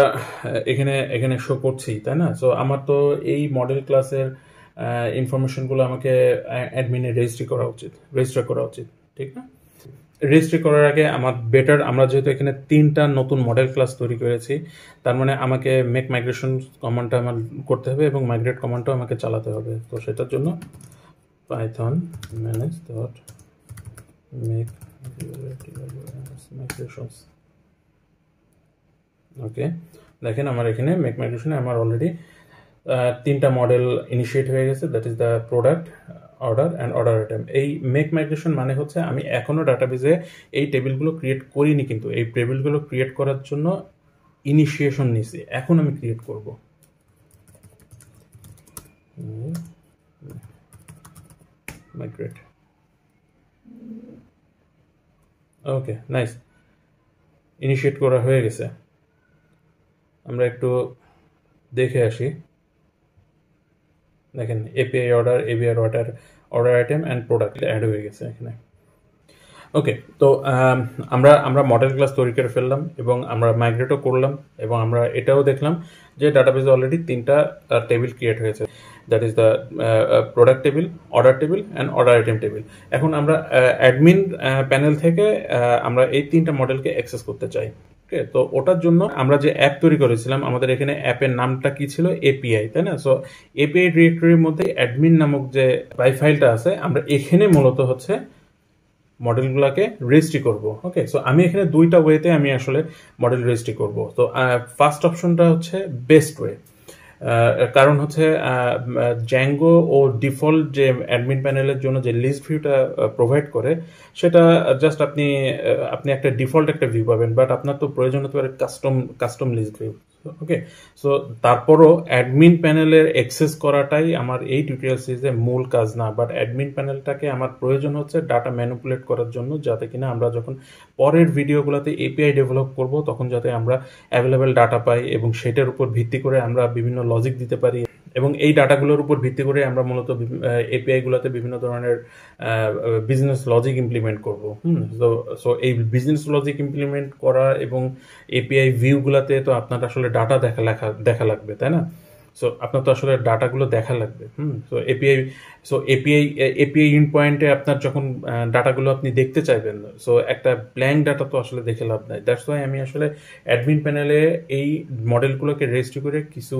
এখানে শো করছি, তাই না? সো আমার তো এই মডেল ক্লাসের ইনফরমেশনগুলো আমাকে অ্যাডমিনে রেজিস্টার করা উচিত, ঠিক না? রেজিস্ট্রি করার আগে আমার বেটার, আমরা যেহেতু এখানে 3টা নতুন মডেল ক্লাস তৈরি করেছি, তার মানে আমাকে মেক মাইগ্রেশন কমান্ডটা আমার করতে হবে এবং মাইগ্রেট কমান্ডটাও আমাকে চালাতে হবে। তো সেটার জন্য পাইথন ম্যানেজ ডট মেক মাইগ্রেশনস। ওকে, দেখেন আমার এখানে মেক মাইগ্রেশনে আমার অলরেডি 3টা মডেল ইনিশিয়েট হয়ে গেছে, that is the product, order and order item. এই মেক মাইগ্রেশন মানে হচ্ছে আমি এখনও ডাটাবেজে এই টেবিলগুলো ক্রিয়েট করিনি, কিন্তু এই টেবিলগুলো ক্রিয়েট করার জন্য ইনিশিয়েশন নিছি, এখন আমি ক্রিয়েট করব। মাইগ্রেট। ওকে, নাইস, ইনিশিয়েট করা হয়ে গেছে। আমরা একটু দেখে আসি। দেখেন এপিআই অর্ডার, এবিআর order item and product add হয়ে গেছে এখানে। ওকে, তো আমরা মডেল ক্লাস তৈরি করে ফেললাম এবং আমরা মাইগ্রেটও করলাম এবং আমরা এটাও দেখলাম যে ডাটাবেজে অলরেডি 3টা টেবিল ক্রিয়েট হয়েছে, that is the product table, order table and order item table. এখন আমরা অ্যাডমিন প্যানেল থেকে আমরা এই 3টা মডেলকে অ্যাক্সেস করতে চাই। ওকে, তো ওটার জন্য আমরা যে অ্যাপ তৈরি করেছিলাম, আমাদের এখানে অ্যাপের নামটা কি ছিল? এপিআই, তাই না? সো এপিআই ডিরেক্টরির মধ্যে অ্যাডমিন নামক যে ফাইলটা আছে, আমরা এখানে মূলত হচ্ছে মডেলগুলোকে রেজিস্ট্রি করব। ওকে, সো আমি এখানে 2টা ওয়েতে আমি আসলে মডেল রেজিস্ট্রি করব। তো ফার্স্ট অপশনটা হচ্ছে বেস্ট ওয়ে, কারণ হচ্ছে জ্যাঙ্গো ও ডিফল্ট যে অ্যাডমিন প্যানেলের জন্য যে লিস্ট ভিউটা প্রোভাইড করে, সেটা জাস্ট আপনি একটা ডিফল্ট একটা ভিউ পাবেন, বাট আপনার তো প্রয়োজন হতে পারে কাস্টম লিস্ট ভিউ। ওকে, সো তারপরও অ্যাডমিন প্যানেলের অ্যাক্সেস করাটাই আমার এই টিউটোরিয়াল সিরিজের মূল কাজ না, বাট অ্যাডমিন প্যানেলটাকে আমার প্রয়োজন হচ্ছে ডাটা ম্যানিপুলেট করার জন্য, যাতে কিনা আমরা যখন পরের ভিডিওগুলোতে এপিআই ডেভেলপ করব তখন যাতে আমরা অ্যাভেলেবেল ডাটা পাই এবং সেটার উপর ভিত্তি করে আমরা বিভিন্ন লজিক দিতে পারি, এবং এই ডাটাগুলোর উপর ভিত্তি করে আমরা মূলত এপিআই গুলোতে বিভিন্ন ধরনের বিজনেস লজিক ইমপ্লিমেন্ট করব। সো এই বিজনেস লজিক ইমপ্লিমেন্ট করা এবং এপিআই ভিউগুলোতে তো আপনার আসলে ডাটা দেখা লাগবে, তাই না? সো আপনার তো আসলে ডাটাগুলো দেখা লাগবে। এপিআই ইন পয়েন্টে আপনার যখন ডাটাগুলো আপনি দেখতে চাইবেন, সো একটা ব্ল্যাঙ্ক ডাটা তো আসলে দেখে লাভ নাই। দ্যাটস ওয়াই আমি আসলে অ্যাডমিন প্যানেলে এই মডেলগুলোকে রেজিস্ট্রি করে কিছু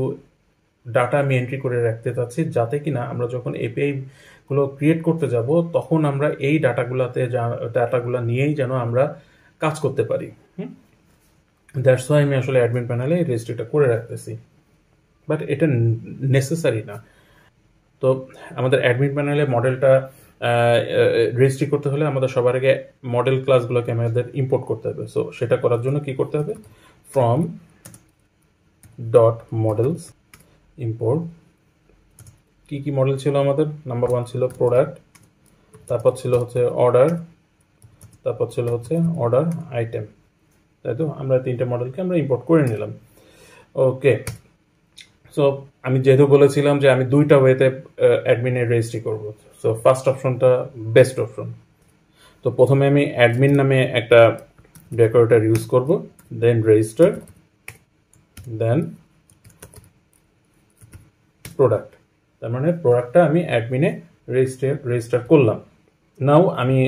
ডাটা আমি এন্ট্রি করে রাখতে চাচ্ছি, যাতে কিনা আমরা যখন এপিআই গুলো ক্রিয়েট করতে যাব তখন আমরা এই ডাটাগুলো নিয়েই যেন আমরা কাজ করতে পারি। দ্যাটস ওয়াই আমি আসলে অ্যাডমিন প্যানেলে রেজিস্ট্রিটা করে রাখতেছি, বাট এটা নেসেসারি না। তো আমাদের অ্যাডমিন প্যানেলে মডেলটা রেজিস্ট্রি করতে হলে আমাদের সবার আগে মডেল ক্লাসগুলোকে আমাদের ইম্পোর্ট করতে হবে। সো সেটা করার জন্য কি করতে হবে? From dot models import. কি মডেল ছিল আমাদের? নাম্বার 1 ছিল প্রোডাক্ট, তারপর ছিল হচ্ছে অর্ডার, তারপর ছিল হচ্ছে অর্ডার আইটেম, তাই তো? আমরা 3টে মডেলকে আমরা ইম্পোর্ট করে নিলাম। ওকে, সো আমি যেহেতু বলেছিলাম যে আমি 2টা ওয়েতে অ্যাডমিনে রেজিস্ট্রি করব, সো ফার্স্ট অপশনটা বেস্ট অপশন। তো প্রথমে আমি অ্যাডমিন নামে একটা ডেকোরেটর ইউজ করব, দেন রেজিস্টার, দেন প্রোডাক্ট। তার মানে প্রোডাক্টটা আমি অ্যাডমিনে রেজিস্টার করলাম। নাও আমি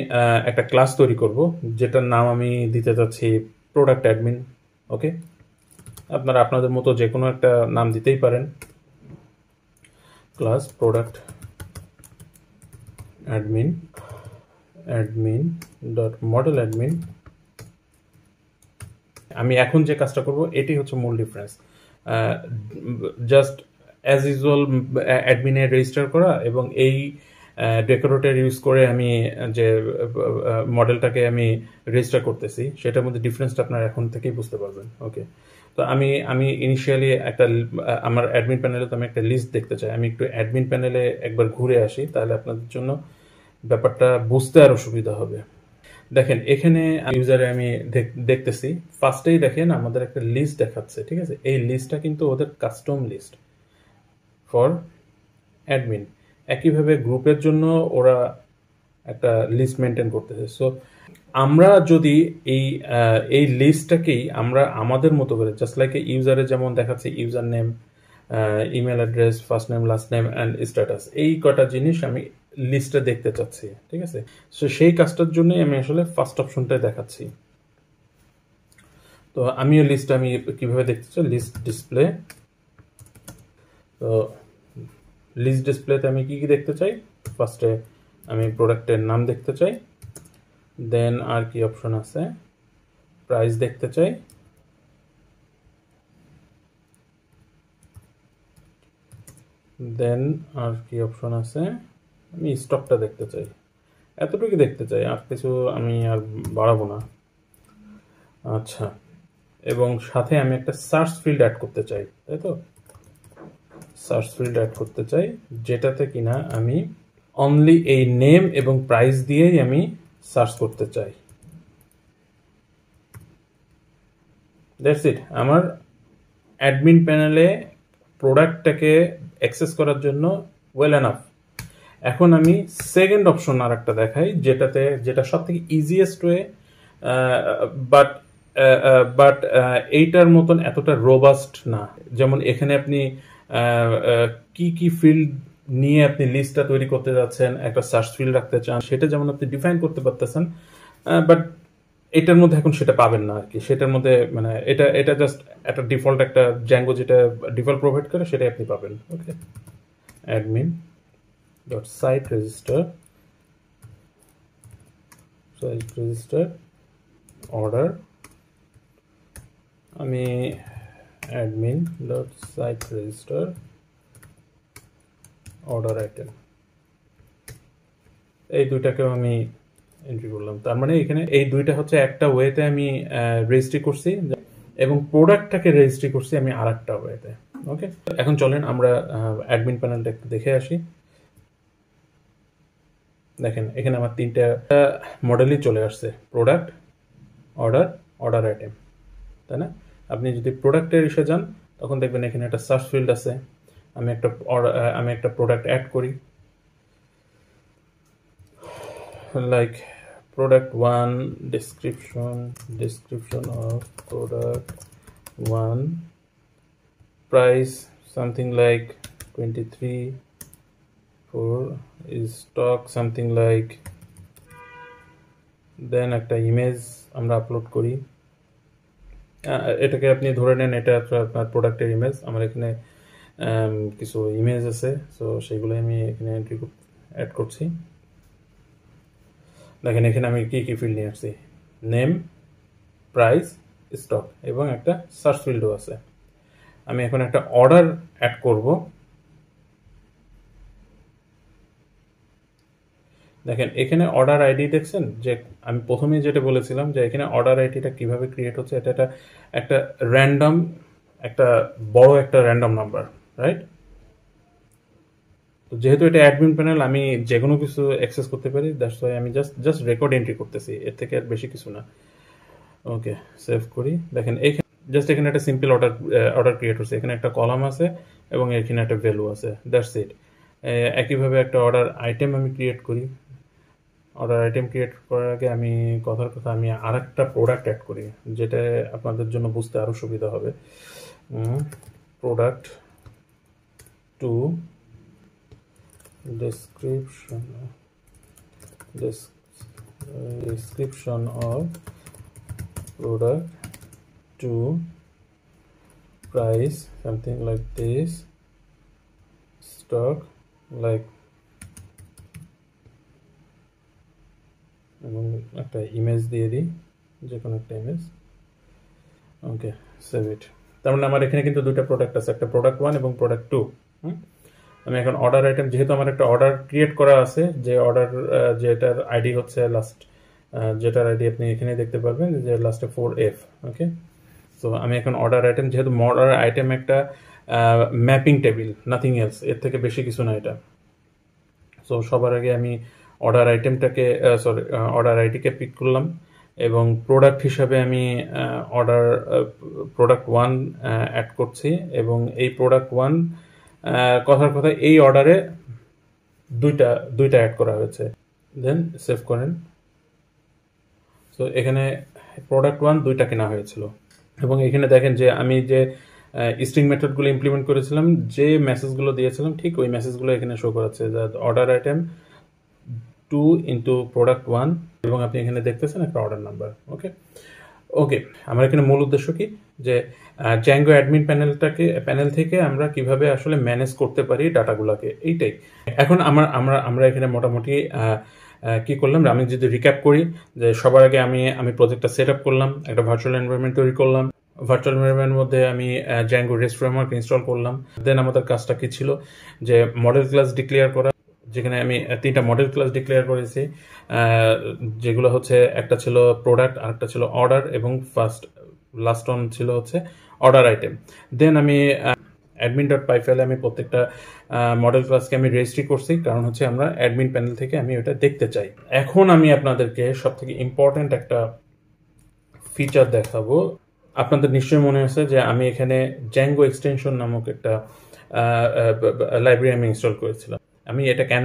একটা ক্লাস তৈরি করব, যেটার নাম আমি দিতে চাচ্ছি প্রোডাক্ট অ্যাডমিন। ওকে, আপনারা আপনাদের মতো যে কোনো একটা নাম দিতেই পারেন। Class product admin dot model admin. আমি এখন যে কাজটা করব এটি হচ্ছে মূল ডিফারেন্স। জাস্ট অ্যাজ ইউজুয়াল অ্যাডমিনে রেজিস্টার করা এবং এই ডেকোরেটর ইউজ করে আমি যে মডেলটাকে আমি রেজিস্টার করতেছি সেটার মধ্যে ডিফারেন্সটা আপনারা এখন থেকেই বুঝতে পারবেন। ওকে, তো আমি ইনিশিয়ালি একটা আমার অ্যাডমিন প্যানেলে তো আমি একটা লিস্ট দেখতে চাই। আমি একটু অ্যাডমিন প্যানেলে একবার ঘুরে আসি, তাহলে আপনাদের জন্য ব্যাপারটা বুঝতে আরো সুবিধা হবে। দেখেন এখানে ইউজারে আমি দেখতেছি, ফার্স্টেই দেখেন আমাদের একটা লিস্ট দেখাচ্ছে, ঠিক আছে? এই লিস্টটা কিন্তু ওদের কাস্টম লিস্ট ফর অ্যাডমিন। একইভাবে গ্রুপের জন্য ওরা একটা লিস্ট মেনটেন করতেছে। সো আমরা যদি এই লিস্টটাকেই আমরা আমাদের মতো করে, জাস্ট লাইক ইউজারে যেমন দেখাচ্ছে user name, email address, first name, last name and status, এই কটা জিনিস আমি লিস্টে দেখতে চাচ্ছি, ঠিক আছে? সো সেই কাজটার জন্যই আমি আসলে ফার্স্ট অপশনটাই দেখাচ্ছি। তো আমিও লিস্ট আমি কিভাবে দেখতে চাই, লিস্ট ডিসপ্লে। তো লিস্ট ডিসপ্লেতে আমি কি কি দেখতে চাই? ফার্স্টে আমি প্রোডাক্টের নাম দেখতে চাই, দেন আর কি অপশন আছে, প্রাইস দেখতে চাই, দেন আর কি অপশন আছে, আমি স্টকটা দেখতে চাই। এতটুকু দেখতে চাই, আর কিছু আমি আর বাড়াবো না। আচ্ছা, এবং সাথে আমি একটা সার্চ ফিল্ড অ্যাড করতে চাই, তাই তো? সার্চ ফিল্ড অ্যাড করতে চাই যেটাতে কিনা আমি অনলি এই নেম এবং প্রাইস দিয়েই আমি সার্চ করতে চাই। That's it. আমার অ্যাডমিন প্যানেলে প্রোডাক্টটাকে অ্যাক্সেস করার জন্য ওয়েল এনাফ। এখন আমি সেকেন্ড অপশন আর একটা দেখাই, যেটা সব থেকে ইজিয়েস্ট ওয়ে, বাট বাট এইটার মতন এতটা রোবাস্ট না। যেমন এখানে আপনি কি কি ফিল্ড নিয়ে আপনি লিস্টটা তৈরি করতে যাচ্ছেন, একটা সার্চ ফিল্ড রাখতে চান, সেটা যেমন আপনি ডিফাইন করতে পারতেছেন, বাট এটার মধ্যে এখন সেটা পাবেন না আর কি। সেটার মধ্যে মানে এটা জাস্ট একটা ডিফল্ট একটা জ্যাঙ্গো যেটা ডিফল্ট প্রোভাইড করে সেটাই আপনি পাবেন। Okay, admin dot site register order, আমি admin dot site register order item, এই দুইটাকেও আমি এন্ট্রি করলাম। তার মানে এখানে এই দুইটা হচ্ছে একটা ওয়েতে আমি রেজিস্ট্রি করছি, এবং প্রোডাক্টটাকে রেজিস্ট্রি করছি আমি আর একটা ওয়েতে। ওকে, এখন চলেন আমরা অ্যাডমিন প্যানেলটা একটু দেখে আসি। দেখেন এখানে আমার তিনটা মডেলই চলে আসছে, প্রোডাক্ট, অর্ডার, অর্ডার আইটেম, তাই না? আপনি যদি প্রোডাক্টের এসে যান তখন দেখবেন এখানে একটা সার্চ ফিল্ড আছে। আমি একটা প্রোডাক্ট অ্যাড করি, like product 1 description of product 1, price something like 23, for is stock something like, then একটা ইমেজ আমরা আপলোড করি। এটাকে আপনি ধরে নেন এটা আপনার প্রোডাক্টের ইমেজ। আমার এখানে কিছু ইমেজ আছে, সো সেগুলো আমি এখানে এন্ট্রি অ্যাড করছি। দেখেন এখানে আমি কি কি ফিল্ড নিয়ে আসছি, নেম, প্রাইস, স্টক এবং একটা সার্চ ফিল্ডও আছে। আমি এখন একটা অর্ডার অ্যাড করব। দেখেন এখানে অর্ডার আইডি দেখছেন, যে আমি প্রথমেই যেটা বলেছিলাম যে এখানে অর্ডার আইডিটা কিভাবে ক্রিয়েট হচ্ছে, এটা একটা র্যান্ডম, একটা বড় একটা র্যান্ডম নাম্বার, রাইট? তো যেহেতু এটা অ্যাডমিন প্যানেল, আমি যে কোনো কিছু অ্যাক্সেস করতে পারি, দ্যাটস ওয়াই আমি জাস্ট রেকর্ড এন্ট্রি করতেছি, এর থেকে আর বেশি কিছু না। ওকে, সেভ করি। দেখেন এখানে এখানে একটা সিম্পল অর্ডার ক্রিয়েট হচ্ছে, এখানে একটা কলাম আছে এবং এখানে একটা ভ্যালু আছে, দ্যাটস ইট। একইভাবে একটা অর্ডার আইটেম আমি ক্রিয়েট করি। অর্ডার আইটেম ক্রিয়েট করার আগে আমি কথার কথা আমি আর একটা প্রোডাক্ট অ্যাড করি, যেটা আপনাদের জন্য বুঝতে আরও সুবিধা হবে। Product 2 description of product 2, price something like this, stock like, এবং একটা ইমেজ দিয়ে দিই, যে কোনো একটা ইমেজ। Okay, save it. তার মানে আমার এখানে কিন্তু দুইটা প্রোডাক্ট আছে, একটা প্রোডাক্ট 1 এবং প্রোডাক্ট 2। আমি এখন অর্ডার আইটেম, যেহেতু আমার একটা অর্ডার ক্রিয়েট করা আছে, যে অর্ডার যেটার আইডি হচ্ছে লাস্ট, যেটার আইডি আপনি এখানে দেখতে পারবেন যে লাস্টে 4F। ওকে, তো আমি এখন অর্ডার আইটেম, যেহেতু অর্ডার আইটেম একটা ম্যাপিং টেবিল, নাথিং এলস, এর থেকে বেশি কিছু না এটা। সো সবার আগে আমি অর্ডার আইটেমটাকে, সরি, অর্ডার আইডিকে পিক করলাম এবং প্রোডাক্ট হিসাবে আমি অর্ডার প্রোডাক্ট 1 অ্যাড করছি এবং এই প্রোডাক্ট 1 কথার কথা এই অর্ডারে দুইটা অ্যাড করা হয়েছে। দেন সেভ করেন। সো এখানে প্রোডাক্ট 1 দুইটা কেনা হয়েছিল এবং এখানে দেখেন যে আমি যে স্ট্রিং মেথডগুলো ইমপ্লিমেন্ট করেছিলাম, যে মেসেজগুলো দিয়েছিলাম, ঠিক ওই মেসেজগুলো এখানে শো করাচ্ছে, অর্ডার আইটেম 2 ইন্টু প্রোডাক্ট 1 এবং আপনি এখানে দেখতেছেন একটা অর্ডার নাম্বার। ওকে, আমার এখানে মূল উদ্দেশ্য কি, যে জ্যাঙ্গো অ্যাডমিন প্যানেল থেকে আমরা কিভাবে আসলে ম্যানেজ করতে পারি ডাটাগুলোকে, এইটাই। এখন আমরা এখানে মোটামুটি কি করলাম, আমি যদি রিক্যাপ করি, যে সবার আগে আমি প্রজেক্টটা সেট আপ করলাম, একটা ভার্চুয়াল এনভায়রনমেন্ট তৈরি করলাম। ভার্চুয়াল এনভায়রনমেন্টের মধ্যে আমি জ্যাঙ্গো রেস্ট ফ্রেমওয়ার্ক ইনস্টল করলাম। দেন আমাদের কাজটা কি ছিল, যে মডেল ক্লাস ডিক্লেয়ার করা, যেখানে আমি 3টা মডেল ক্লাস ডিক্লেয়ার করেছি, যেগুলো হচ্ছে একটা ছিল প্রোডাক্ট, আরেকটা ছিল অর্ডার এবং লাস্ট অন ছিল হচ্ছে অর্ডার আইটেম। দেন আমি admin.py ফাইলে আমি প্রত্যেকটা মডেল ক্লাসকে আমি রেজিস্ট্রি করছি, কারণ হচ্ছে আমরা অ্যাডমিন প্যানেল থেকে আমি ওটা দেখতে চাই। এখন আমি আপনাদেরকে সবথেকে ইম্পর্টেন্ট একটা ফিচার দেখাবো। আপনাদের নিশ্চয়ই মনে হচ্ছে যে আমি এখানে জ্যাঙ্গো এক্সটেনশন নামক একটা লাইব্রেরি আমি ইনস্টল করেছিলাম। আমি এটা কেন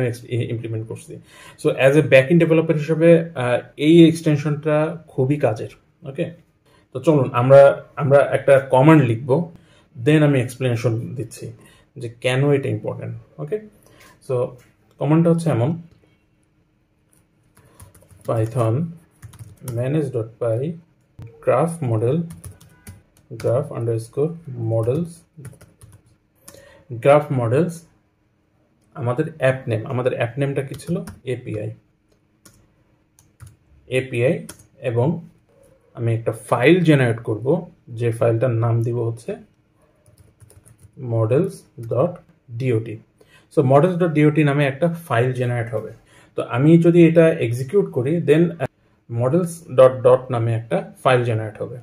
ইমপ্লিমেন্ট করছি? So as a back end developer হিসেবে এই এক্সটেনশনটা খুবই কাজের। ওকে, তো চলুন আমরা একটা কমান্ড লিখব, দেন আমি এক্সপ্লেনেশন দিচ্ছি যে কেন এটা ইম্পর্টেন্ট। ওকে, সো কমান্ডটা হচ্ছে এমন, Python manage.py graph model graph underscore models graph models আমাদের অ্যাপ নেমটা কি ছিল, এপিআই, এবং আমি একটা ফাইল জেনারেট করব, যে ফাইলটার নাম দিব হচ্ছে models.dot। সো models.dot নামে একটা ফাইল জেনারেট হবে। তো আমি যদি এটা এক্সিকিউট করি, দেন models.dot নামে একটা ফাইল জেনারেট হবে।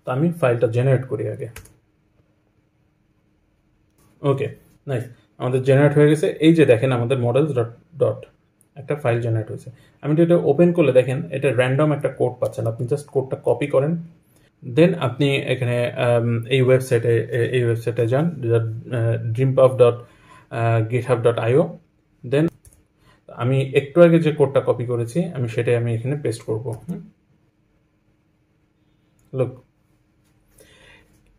তো আমি ফাইলটা জেনারেট করি আগে। ওকে, নাইস, আমাদের জেনারেট হয়ে গেছে। এই যে দেখেন আমাদের models.dot একটা ফাইল জেনারেট হয়েছে। আমি যদি এটা ওপেন করলে দেখেন এটা র্যান্ডম একটা কোড পাচ্ছেন। আপনি জাস্ট কোডটা কপি করেন, দেন আপনি এখানে এই ওয়েবসাইটে যান, dreampuff.github.io। দেন আমি একটু আগে যে কোডটা কপি করেছি আমি সেটাই আমি এখানে পেস্ট করব। লুক,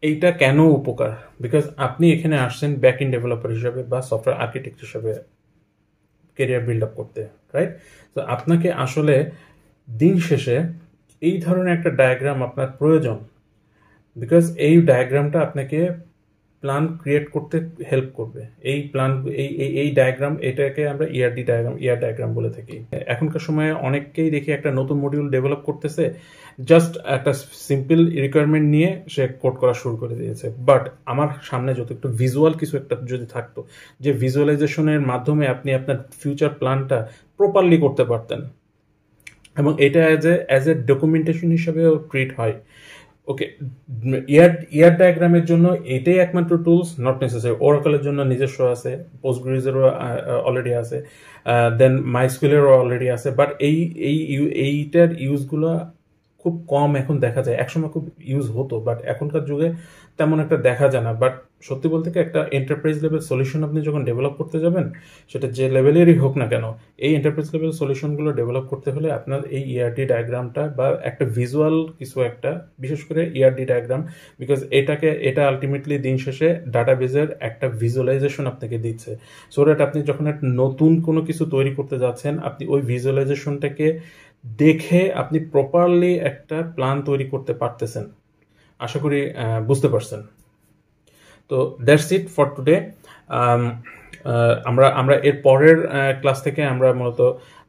এইটা কেন উপকার, বিকজ আপনি এখানে আসছেন ব্যাক এন্ড ডেভেলপার হিসেবে বা সফটওয়্যার আর্কিটেক্ট হিসেবে ক্যারিয়ার বিল্ড আপ করতে, রাইট? তো আপনাকে আসলে দিন শেষে এই ধরনের একটা ডায়াগ্রাম আপনার প্রয়োজন, বিকজ এই ডায়াগ্রামটা আপনাকে প্ল্যান ক্রিয়েট করতে হেল্প করবে। এই ডায়াগ্রাম, এটাকে আমরা ইয়ার ডায়াগ্রাম বলে থাকি। এখনকার সময়ে অনেককেই দেখি একটা নতুন মডিউল ডেভেলপ করতেছে, জাস্ট একটা সিম্পল রিকোয়ারমেন্ট নিয়ে সে কোড করা শুরু করে দিয়েছে। বাট আমার সামনে যত একটু ভিজুয়াল কিছু একটা যদি থাকতো, যে ভিজুয়ালাইজেশনের মাধ্যমে আপনি আপনার ফিউচার প্ল্যানটা প্রপারলি করতে পারতেন, এবং এটা অ্যাজ এ ডকুমেন্টেশন হিসেবেও ট্রিট হয়। ওকে, ইয়ার ডায়াগ্রামের জন্য এটাই একমাত্র টুলস নট নেসেসারি। ওরাকলের জন্য নিজস্ব আছে, পোস্টগ্রিজেরও অলরেডি আছে, দেন মাইস্কুলেরও অলরেডি আছে। বাট এইটার ইউজগুলো খুব কম এখন দেখা যায়। একসময় খুব ইউজ হতো, বাট এখনকার যুগে তেমন একটা দেখা যায় না। বাট সত্যি বলতে কি, একটা এন্টারপ্রাইজ লেভেল সলিউশন আপনি যখন ডেভেলপ করতে যাবেন, সেটা যে লেভেলেরই হোক না কেন, এই এন্টারপ্রাইজ লেভেল সলিউশনগুলো ডেভেলপ করতে হলে আপনার এই ইআরডি ডায়াগ্রামটা বা একটা ভিজুয়াল কিছু একটা, বিশেষ করে ইআরডি ডায়াগ্রাম, বিকজ এটা আলটিমেটলি দিন শেষে ডাটাবেজের একটা ভিজুয়ালাইজেশন আপনাকে দিচ্ছে। সো দ্যাট আপনি যখন একটা নতুন কোনো কিছু তৈরি করতে যাচ্ছেন, আপনি ওই ভিজুয়ালাইজেশনটাকে দেখে আপনি প্রপারলি একটা প্ল্যান তৈরি করতে পারতেছেন। আশা করি বুঝতে পারছেন। তো দ্যাটস ইট ফর টুডে। আমরা এর পরের ক্লাস থেকে আমরা মূলত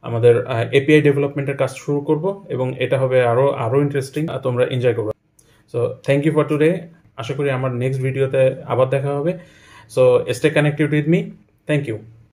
আমাদের এপিআই ডেভেলপমেন্টের কাজ শুরু করব, এবং এটা হবে আরো ইন্টারেস্টিং, তোমরা এনজয় করবে। So thank you for today. আশা করি আমার নেক্সট ভিডিওতে আবার দেখা হবে। So stay connected with me. Thank you.